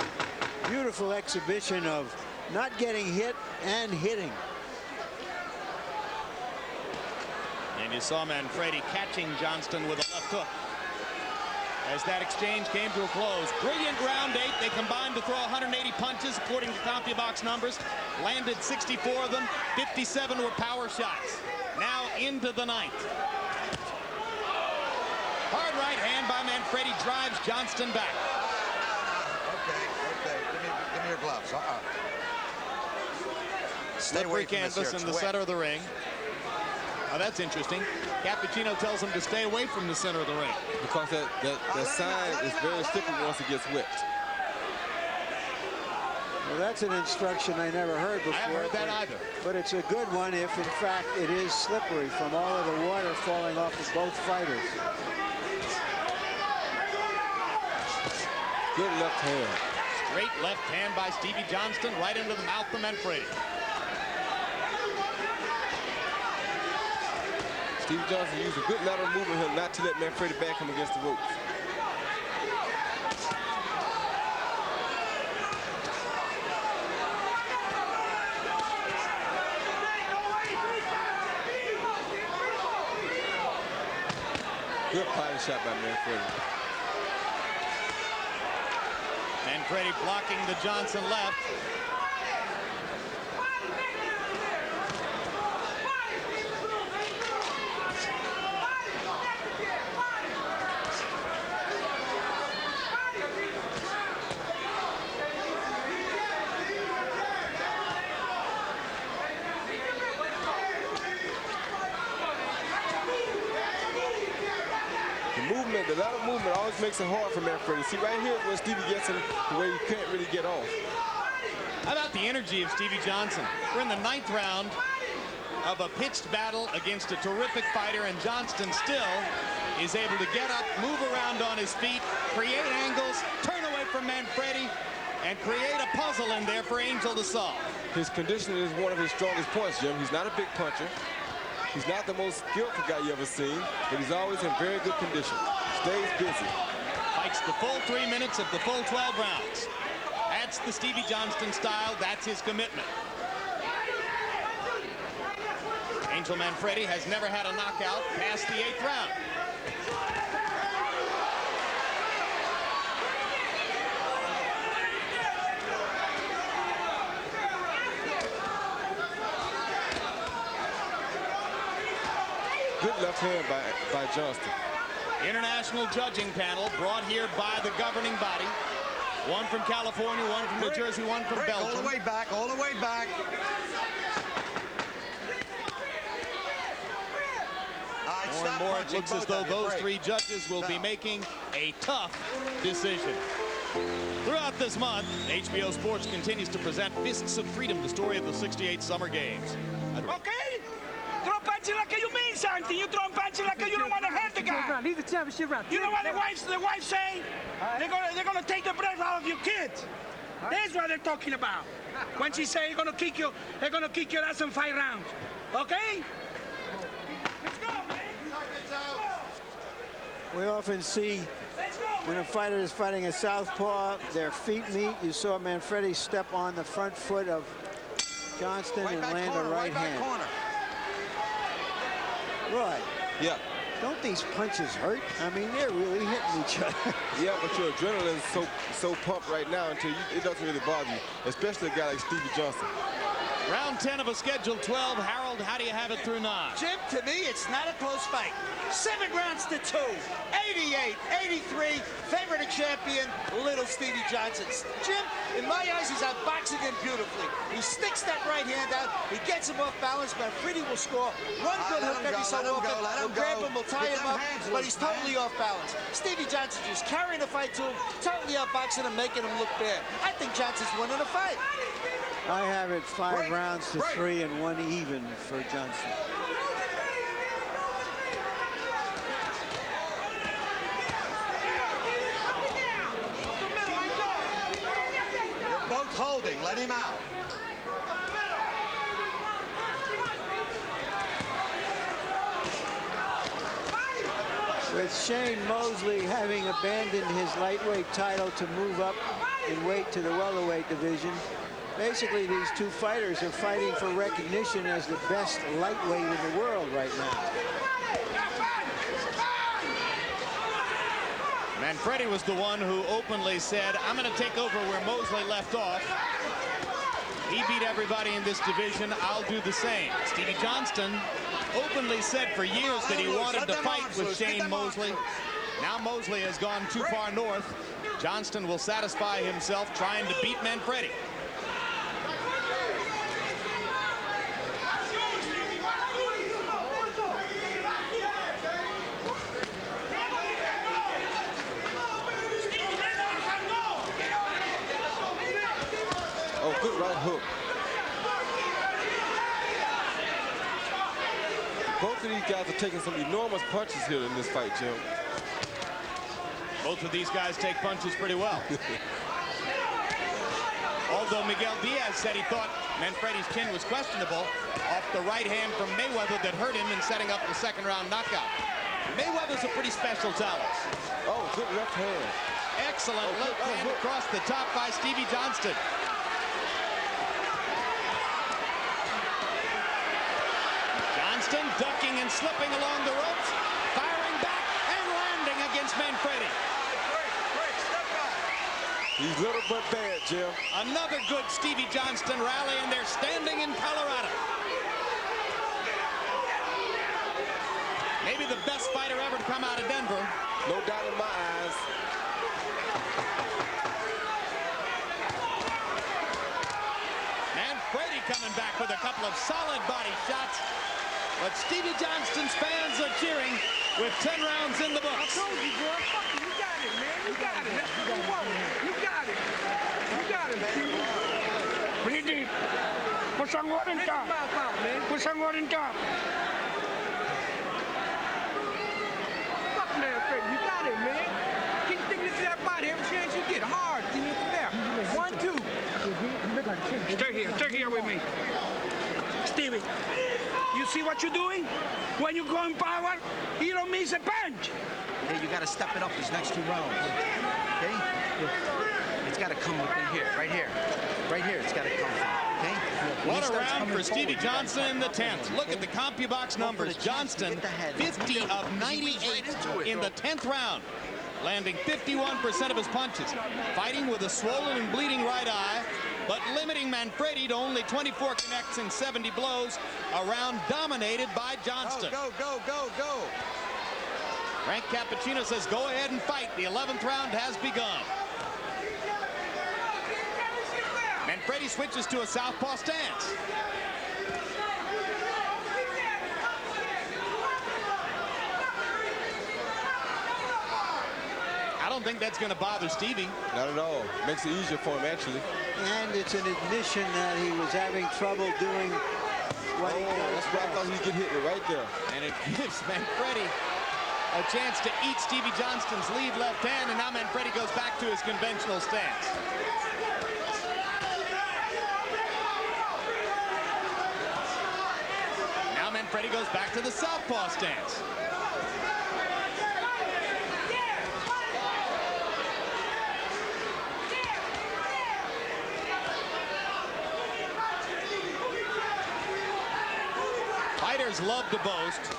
Beautiful exhibition of not getting hit and hitting. And you saw Manfredy catching Johnston with a left hook. As that exchange came to a close. Brilliant round 8. They combined to throw 180 punches, according to CompuBox numbers. Landed 64 of them. 57 were power shots. Now into the 9th. Hard right hand by Manfredy drives Johnston back. Okay. Give me your gloves. Stay away from this canvas here. in the center of the ring. Oh, that's interesting. Cappuccino tells him to stay away from the center of the ring. Because that sign is very slippery once it gets whipped. Well, that's an instruction I never heard before. I haven't heard that either. But it's a good one if, in fact, it is slippery from all of the water falling off of both fighters. Good left hand. Straight left hand by Stevie Johnston right into the mouth of Manfredy. Stevie Johnston used a good lateral movement here not to let Manfredy back him against the ropes. Good body shot by Manfredy. Manfredy blocking the Johnson left. The lateral movement always makes it hard for Manfredy. See, right here where Stevie gets him the way he can't really get off. How about the energy of Stevie Johnson? We're in the 9th round of a pitched battle against a terrific fighter, and Johnston still is able to get up, move around on his feet, create angles, turn away from Manfredy, and create a puzzle in there for Angel to solve. His conditioning is one of his strongest points, Jim. He's not a big puncher. He's not the most skillful guy you ever seen, but he's always in very good condition. Stays busy. Fights the full 3 minutes of the full 12 rounds. That's the Stevie Johnston style. That's his commitment. Angel Manfredy has never had a knockout past the 8th round. Good left hand by Johnston. International judging panel brought here by the governing body. One from California, one from New Jersey, one from Belgium. All the way back, all the way back. More and more it looks as though those three judges will be making a tough decision. Throughout this month, HBO Sports continues to present Fists of Freedom, the story of the '68 Summer Games. Okay? Throw punches like you mean something. You throw punches like you don't want to hurt the guy. Leave the championship round. You know what the wife say? They're gonna take the breath out of your kids. That's what they're talking about. When she say they're gonna kick your ass in 5 rounds. Okay? Let's go, man. We often see when a fighter is fighting a southpaw, their feet meet. You saw Manfredy step on the front foot of Johnston and land a right hand. Right. Yeah. Don't these punches hurt? I mean, they're really hitting each other. Yeah, but your adrenaline is so pumped right now until it doesn't really bother you, especially a guy like Stevie Johnston. Round 10 of a scheduled 12. Harold, how do you have it through 9? Jim, to me, it's not a close fight. 7 rounds to 2. 88-83. Favorite of champion, little Stevie Johnson. Jim, in my eyes, he's outboxing him beautifully. He sticks that right hand out. He gets him off balance. Manfredy will score one good hook every so often. He'll grab him, will tie him up, but he's totally off balance. Stevie Johnson just carrying the fight to him, totally outboxing him, making him look bad. I think Johnson's winning the fight. I have it 5 rounds to 3 and 1 even for Johnston. You're both holding. Let him out. With Shane Mosley having abandoned his lightweight title to move up in weight to the welterweight division, basically these two fighters are fighting for recognition as the best lightweight in the world right now. Manfredy was the one who openly said, I'm going to take over where Mosley left off. He beat everybody in this division. I'll do the same. Stevie Johnston openly said for years that he wanted to fight with Shane Mosley. Now Mosley has gone too far north. Johnston will satisfy himself trying to beat Manfredy. Oh, good right hook. Both of these guys are taking some enormous punches here in this fight, Jim. Both of these guys take punches pretty well. Although Miguel Diaz said he thought Manfredy's chin was questionable off the right hand from Mayweather that hurt him in setting up the second round knockout. Mayweather's a pretty special talent. Oh, good left hand. Excellent left hand across the top by Stevie Johnston. Johnston ducking and slipping along the ropes, firing back and landing against Manfredy. He's little but bad, Jim. Another good Stevie Johnston rally, and they're standing in Colorado. Maybe the best fighter ever to come out of Denver. No doubt in my eyes. Manfredy coming back with a couple of solid body shots. But Stevie Johnston's fans are cheering with 10 rounds in the books. I told you, bro. You got it, man. You got it. That's what you want. You got it. You got it, Stevie. Breathe deep. Put some water in top. Put some water in top. Fuck Manfredy. You got it, man. Keep sticking to that body every chance you get. Hard. Get there. 1, 2. Stay here with me. Stevie, you see what you're doing? When you go in power, you don't miss a punch. Hey, you got to step it up these next 2 rounds. Okay? It's got to come within here, right here. Right here, it's got to come from, okay? What a round for Stevie Johnston in the 10th. Look at the CompuBox numbers. Johnston, 50 of 98 in the 10th round, landing 51% of his punches, fighting with a swollen and bleeding right eye, but limiting Manfredy to only 24 connects and 70 blows, a round dominated by Johnston. Go, go, go, go. Frank Cappuccino says go ahead and fight. The 11th round has begun. Manfredy switches to a southpaw stance. I don't think that's going to bother Stevie. Not at all. Makes it easier for him, actually. And it's an admission that he was having trouble doing what he does. That's why I thought he'd get hit with right there. And it gives Manfredy a chance to eat Stevie Johnston's lead left hand, and now Manfredy goes back to his conventional stance. Now Manfredy goes back to the southpaw stance. Fighters love to boast.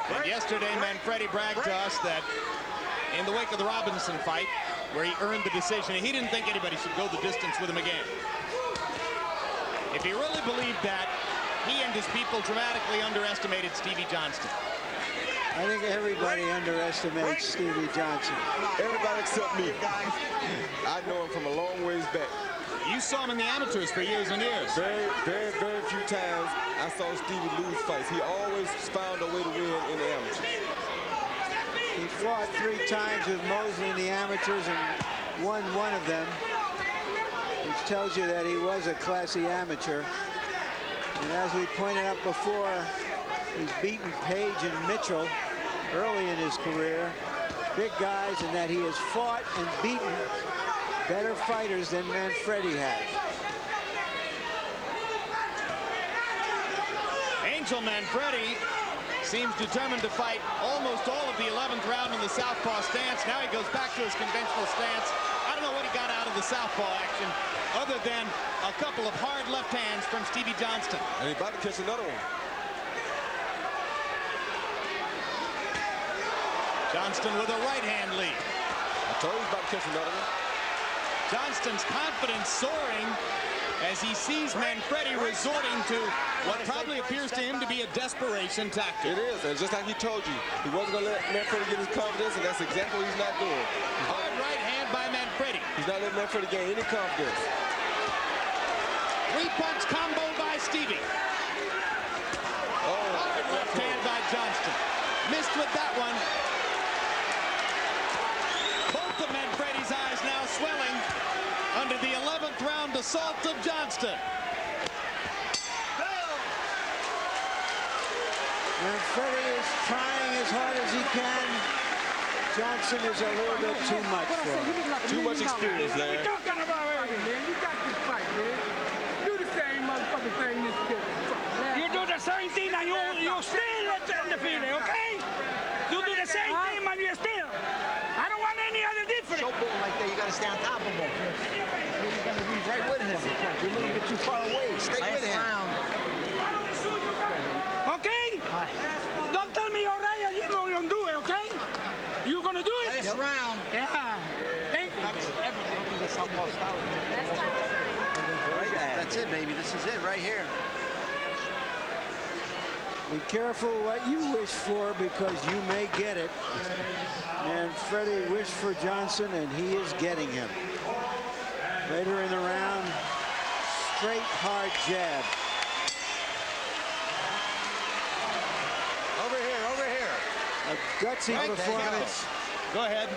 And yesterday, Manfredy bragged to us that in the wake of the Robinson fight, where he earned the decision, he didn't think anybody should go the distance with him again. If he really believed that, he and his people dramatically underestimated Stevie Johnston. I think everybody underestimates Stevie Johnson. Everybody except me. I know him from a long ways back. You saw him in the amateurs for years and years. Very, very, very few times I saw Stevie lose fights. He always found a way to win in the amateurs. He fought 3 times with Mosley in the amateurs and won 1 of them, which tells you that he was a classy amateur. And as we pointed out before, he's beaten Page and Mitchell early in his career. Big guys, and that he has fought and beaten better fighters than Manfredy has. Angel Manfredy seems determined to fight almost all of the 11th round in the southpaw stance. Now he goes back to his conventional stance. I don't know what he got out of the southpaw action other than a couple of hard left hands from Stevie Johnston. And he's about to catch another one. Johnston with a right hand lead. I told you he's about to catch another one. Johnston's confidence soaring as he sees Manfredy resorting to what probably appears to him to be a desperation tactic. It is, and just like he told you, he wasn't going to let Manfredy get his confidence, and that's exactly what he's not doing. Hard right hand by Manfredy. He's not letting Manfredy gain any confidence. 3-punch combo by Stevie. Hard left hand by Johnston. Missed with that one. Both of Manfredy's eyes now swelling under the 11th round assault of Johnston. Manfredy is trying as hard as he can. Johnson is a little bit too much for him. Too much experience, Larry. You got this fight, man. Do the same motherfucking thing this kid. You do the same thing and you still undefeated, okay? You do the same thing and you still. I don't want any other difference. Show bull like that, you got to stay on top of him. You're going to be right with him. You're a little bit too far away. Stay with him. Okay? Don't tell me all right and you don't do it, okay? You're going to do it? Last round. Yeah. Thank you. That's it, baby. This is it right here. Be careful what you wish for, because you may get it. Manfredy wished for Johnson, and he is getting him. Later in the round, straight hard jab. Over here. A gutsy performance Go ahead.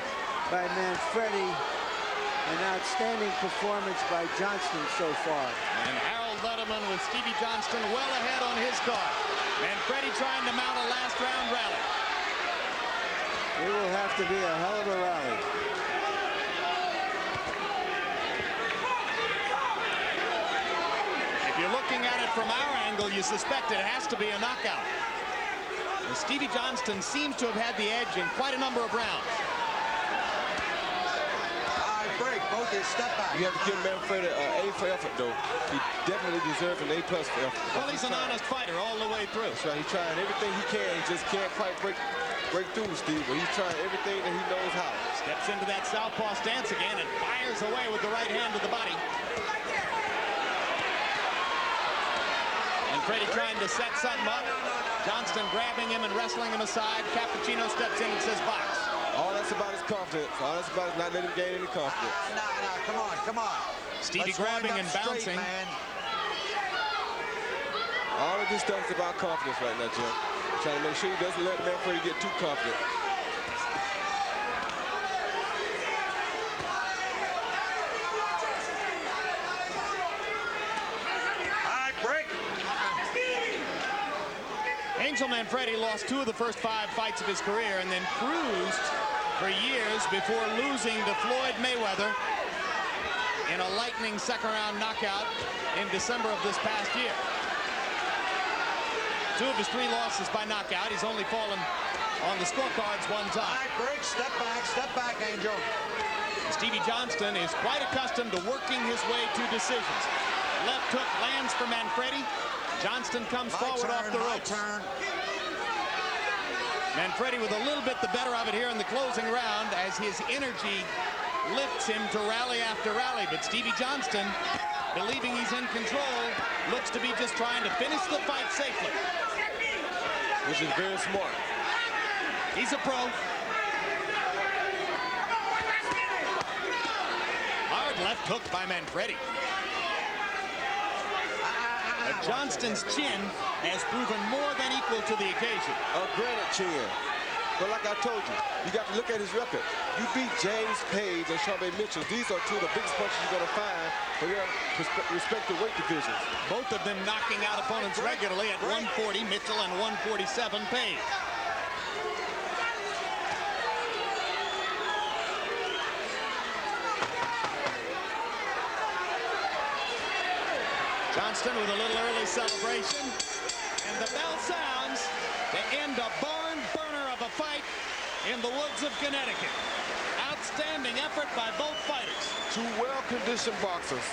by Manfredy. An outstanding performance by Johnston so far. And Harold Letterman with Stevie Johnston well ahead on his card. Manfredy trying to mount a last round rally. It will have to be a hell of a rally. If you're looking at it from our angle, you suspect it has to be a knockout. And Stevie Johnston seems to have had the edge in quite a number of rounds. Break, both his step back. You have to give Manfredy an A for effort, though. He definitely deserves an A+ for effort. Well, he's an honest fighter all the way through. That's right. He's trying everything he can. He just can't quite break through, Steve. But he's trying everything that he knows how. Steps into that southpaw stance again and fires away with the right hand to the body. And Manfredy trying to set something up. Johnston grabbing him and wrestling him aside. Cappuccino steps in and says box. All that's about is confidence. All that's about is not letting him gain any confidence. No, come on, come on. Stevie Let's grabbing wind and up straight, bouncing. man. All of this stuff is about confidence right now, Jim. Trying to make sure he doesn't let Manfredy get too confident. Angel Manfredy lost 2 of the first 5 fights of his career and then cruised for years before losing to Floyd Mayweather in a lightning second-round knockout in December of this past year. 2 of his 3 losses by knockout. He's only fallen on the scorecards 1 time. All right, break, step back, Angel. Stevie Johnston is quite accustomed to working his way to decisions. Left hook lands for Manfredy. Johnston comes forward off the ropes. Manfredy with a little bit the better of it here in the closing round as his energy lifts him to rally after rally. But Stevie Johnston, believing he's in control, looks to be just trying to finish the fight safely. Which is very smart. He's a pro. Hard left hook by Manfredy. Johnston's chin has proven more than equal to the occasion. A granite chin. But like I told you, you got to look at his record. You beat James Page and Sharpe Mitchell. These are 2 of the biggest punches you're going to find for your respective weight divisions. Both of them knocking out opponents regularly at 140, Mitchell, and 147, Page. Johnston with a little early celebration, and the bell sounds to end a barn burner of a fight in the woods of Connecticut. Outstanding effort by both fighters. 2 well-conditioned boxers.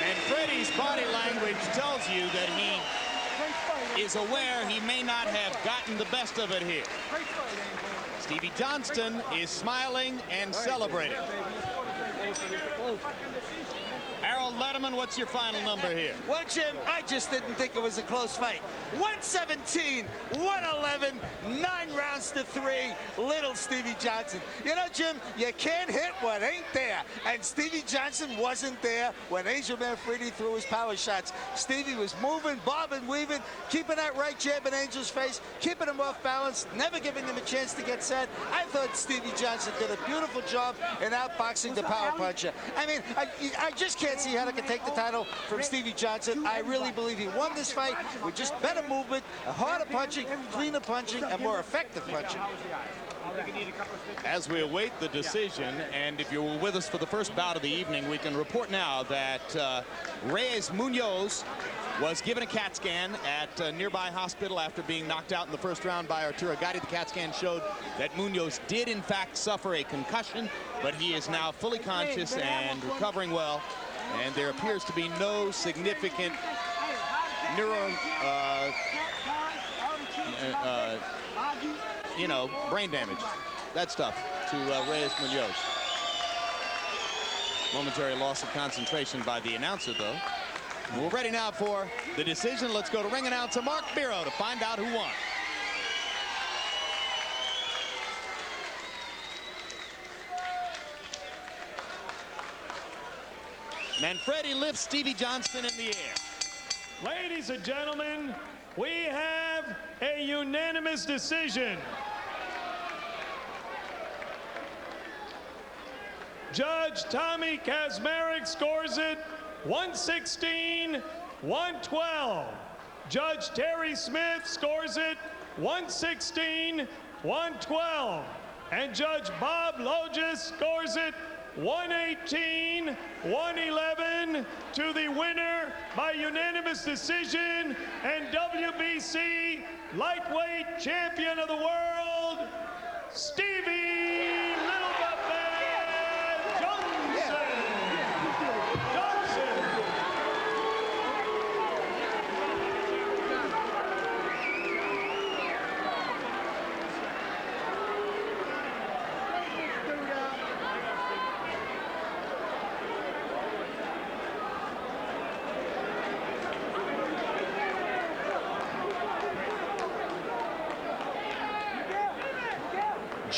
Manfredy's body language tells you that he is aware he may not have gotten the best of it here. Stevie Johnston is smiling and celebrating. Harold Letterman, what's your final number here? Well, Jim, I just didn't think it was a close fight. 117, 111, 9 rounds to 3, little Stevie Johnston. You know, Jim, you can't hit what ain't there. And Stevie Johnston wasn't there when Angel Manfredy threw his power shots. Stevie was moving, bobbing, weaving, keeping that right jab in Angel's face, keeping him off balance, never giving him a chance to get set. I thought Stevie Johnston did a beautiful job in outboxing the power puncher. I mean, I just can't see how they can take the title from Stevie Johnston. I really believe he won this fight with just better movement, a harder punching, cleaner punching, and more effective punching. As we await the decision, and if you were with us for the first bout of the evening, we can report now that Reyes Munoz was given a CAT scan at a nearby hospital after being knocked out in the first round by Arturo Gatti. The CAT scan showed that Munoz did in fact suffer a concussion, but he is now fully conscious and recovering well, and there appears to be no significant brain damage, that stuff, to Reyes Munoz. Momentary loss of concentration by the announcer, though. We're ready now for the decision. Let's go to ring announcer Mark Biro to find out who won. Manfredy lifts Stevie Johnston in the air. Ladies and gentlemen, we have a unanimous decision. Judge Tommy Kazmarek scores it 116-112. Judge Terry Smith scores it 116-112. And Judge Bob Logis scores it 118-111 to the winner by unanimous decision and WBC lightweight champion of the world, Stevie Little Buffet Johnson.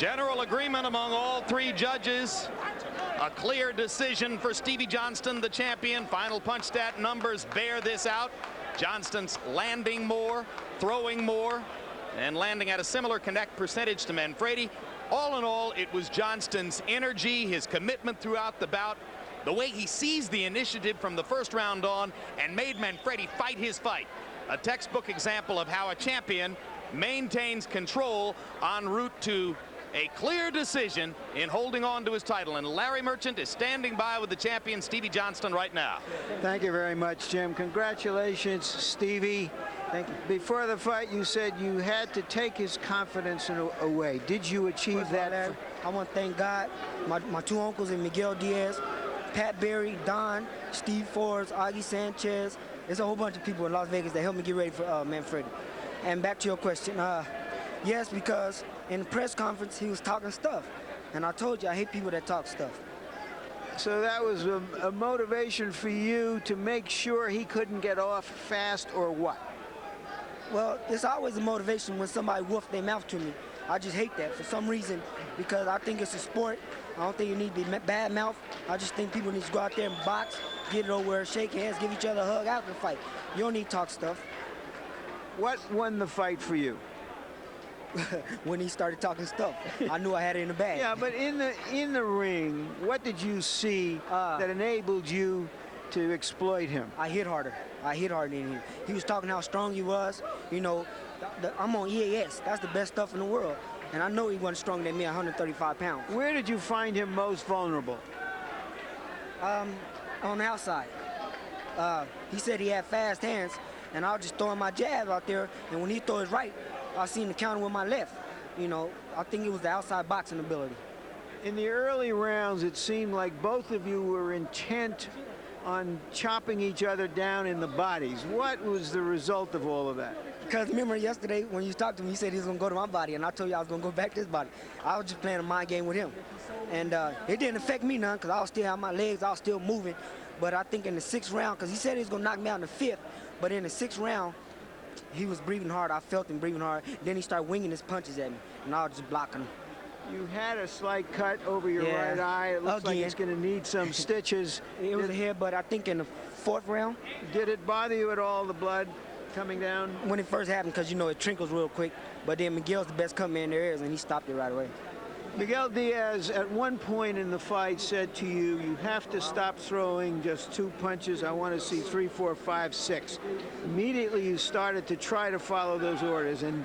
General agreement among all three judges. A clear decision for Stevie Johnston, the champion. Final punch stat numbers bear this out. Johnston's landing more, throwing more, and landing at a similar connect percentage to Manfredy. All in all, it was Johnston's energy, his commitment throughout the bout, the way he seized the initiative from the first round on and made Manfredy fight his fight. A textbook example of how a champion maintains control en route to a clear decision in holding on to his title. And Larry Merchant is standing by with the champion, Stevie Johnston, right now. Thank you very much, Jim. Congratulations, Stevie. Thank you. Before the fight, you said you had to take his confidence away. Did you achieve that? Larry, I want to thank God, my two uncles, and Miguel Diaz, Pat Berry, Don, Steve Forbes, Augie Sanchez. There's a whole bunch of people in Las Vegas that helped me get ready for Manfredy. And back to your question, yes, because in the press conference, he was talking stuff. And I told you, I hate people that talk stuff. So that was a motivation for you to make sure he couldn't get off fast, or what? Well, it's always a motivation when somebody woofs their mouth to me. I just hate that for some reason, because I think it's a sport. I don't think you need to be bad mouth. I just think people need to go out there and box, get it over, shake hands, give each other a hug after the fight. You don't need to talk stuff. What won the fight for you? When he started talking stuff, I knew I had it in the bag. Yeah, but in the ring, what did you see that enabled you to exploit him? I hit harder. I hit harder than him. He was talking how strong he was. You know, I'm on EAS. That's the best stuff in the world. And I know he wasn't stronger than me, 135 pounds. Where did you find him most vulnerable? On the outside. He said he had fast hands, and I was just throwing my jab out there, and when he threw his right, I seen the counter with my left. You know, I think it was the outside boxing ability. In the early rounds, it seemed like both of you were intent on chopping each other down in the bodies. What was the result of all of that? Because remember yesterday when you talked to me, you said he was going to go to my body, and I told you I was going to go back to his body. I was just playing a mind game with him. And it didn't affect me none, because I was still on my legs, I was still moving. But I think in the 6th round, because he said he was going to knock me out in the 5th, but in the 6th round, he was breathing hard. I felt him breathing hard. Then he started winging his punches at me, and I was just blocking him. You had a slight cut over your right eye. It looks like it's going to need some stitches. It was a headbutt, I think, in the 4th round. Did it bother you at all, the blood coming down? When it first happened, because, you know, it trickles real quick. But then Miguel's the best cut man there is, and he stopped it right away. Miguel Diaz, at one point in the fight, said to you, you have to stop throwing just 2 punches. I want to see 3, 4, 5, 6. Immediately, you started to try to follow those orders, and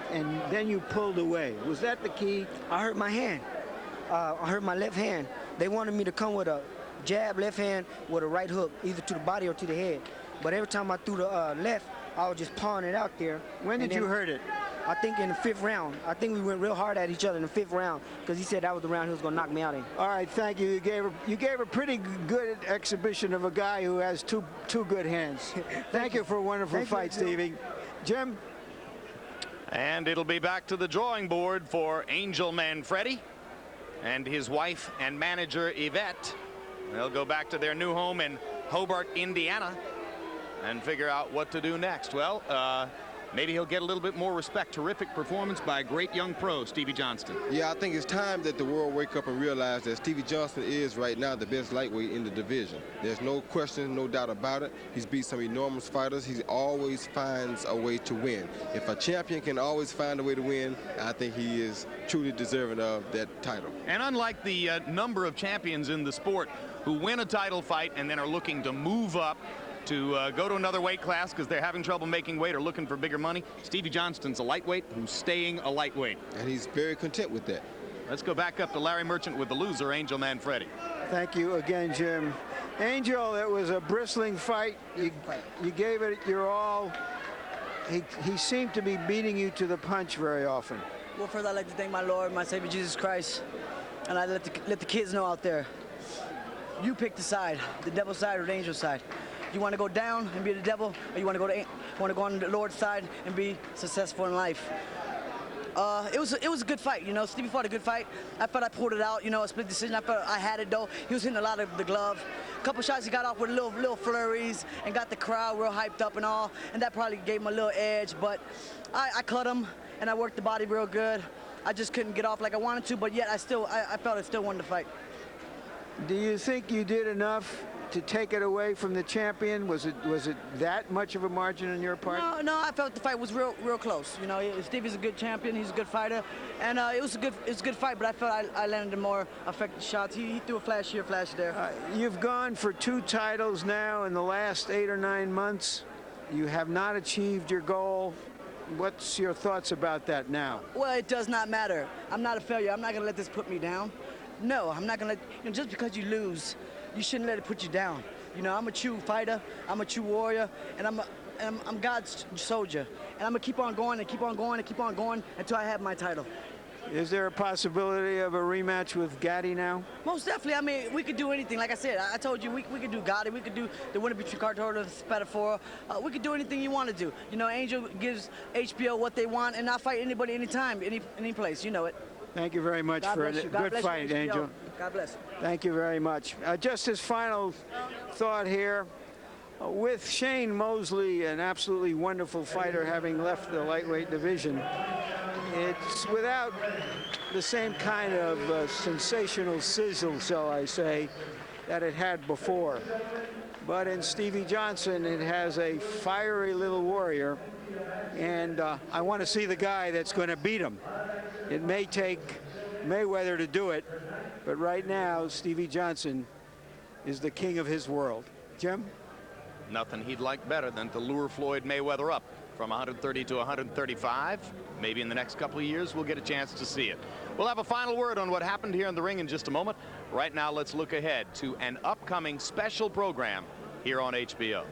then you pulled away. Was that the key? I hurt my hand. I hurt my left hand. They wanted me to come with a jab left hand with a right hook, either to the body or to the head. But every time I threw the left, I was just pawing it out there. When did you hurt it? I think in the 5th round. I think we went real hard at each other in the 5th round, because he said that was the round he was going to knock me out in. All right, thank you. You gave a pretty good exhibition of a guy who has two good hands. Thank you for a wonderful fight, Stevie. Jim? And it'll be back to the drawing board for Angel Manfredy and his wife and manager, Yvette. They'll go back to their new home in Hobart, Indiana, and figure out what to do next. Well, maybe he'll get a little bit more respect. Terrific performance by a great young pro, Stevie Johnston. Yeah, I think it's time that the world wake up and realize that Stevie Johnston is right now the best lightweight in the division. There's no question, no doubt about it. He's beat some enormous fighters. He always finds a way to win. If a champion can always find a way to win, I think he is truly deserving of that title. And unlike the number of champions in the sport who win a title fight and then are looking to move up to go to another weight class because they're having trouble making weight or looking for bigger money, Stevie Johnston's a lightweight who's staying a lightweight. And he's very content with that. Let's go back up to Larry Merchant with the loser, Angel Manfredy. Thank you again, Jim. Angel, it was a bristling fight. You gave it your all. He seemed to be beating you to the punch very often. Well, first I'd like to thank my Lord, my Savior, Jesus Christ. And I'd let the kids know out there, you pick the side, the devil's side or the angel's side. You want to go down and be the devil, or you want to go on the Lord's side and be successful in life? It was a good fight, you know. Stevie fought a good fight. I thought I pulled it out, you know, a split decision. I thought I had it though. He was hitting a lot of the glove. A couple shots he got off with little flurries and got the crowd real hyped up and all, and that probably gave him a little edge. But I cut him and I worked the body real good. I just couldn't get off like I wanted to, but yet I felt I still wanted to fight. Do you think you did enough to take it away from the champion? Was it that much of a margin on your part? No, I felt the fight was real close. You know, Stevie's a good champion. He's a good fighter, and it was a good fight. But I felt I landed the more effective shots. He threw a flash here, flash there. You've gone for 2 titles now in the last 8 or 9 months. You have not achieved your goal. What's your thoughts about that now? Well, it does not matter. I'm not a failure. I'm not going to let this put me down. No, I'm not going to let, just because you lose, you shouldn't let it put you down. You know, I'm a true fighter, I'm a true warrior, and I'm God's soldier. And I'm going to keep on going and keep on going and keep on going until I have my title. Is there a possibility of a rematch with Gatti now? Most definitely. I mean, we could do anything. Like I said, I told you, we could do Gotti, we could do the winner between Carter and Spadafora. We could do anything you want to do. You know, Angel gives HBO what they want, and I'll fight anybody, anytime, any place. You know it. Thank you very much for a good fight, Angel. God bless. Thank you very much. Just his final thought here. With Shane Mosley, an absolutely wonderful fighter, having left the lightweight division, it's without the same kind of sensational sizzle, shall I say, that it had before. But in Stevie Johnston, it has a fiery little warrior, and I want to see the guy that's going to beat him. It may take Mayweather to do it, but right now, Stevie Johnston is the king of his world. Jim? Nothing he'd like better than to lure Floyd Mayweather up from 130 to 135. Maybe in the next couple of years we'll get a chance to see it. We'll have a final word on what happened here in the ring in just a moment. Right now, let's look ahead to an upcoming special program here on HBO.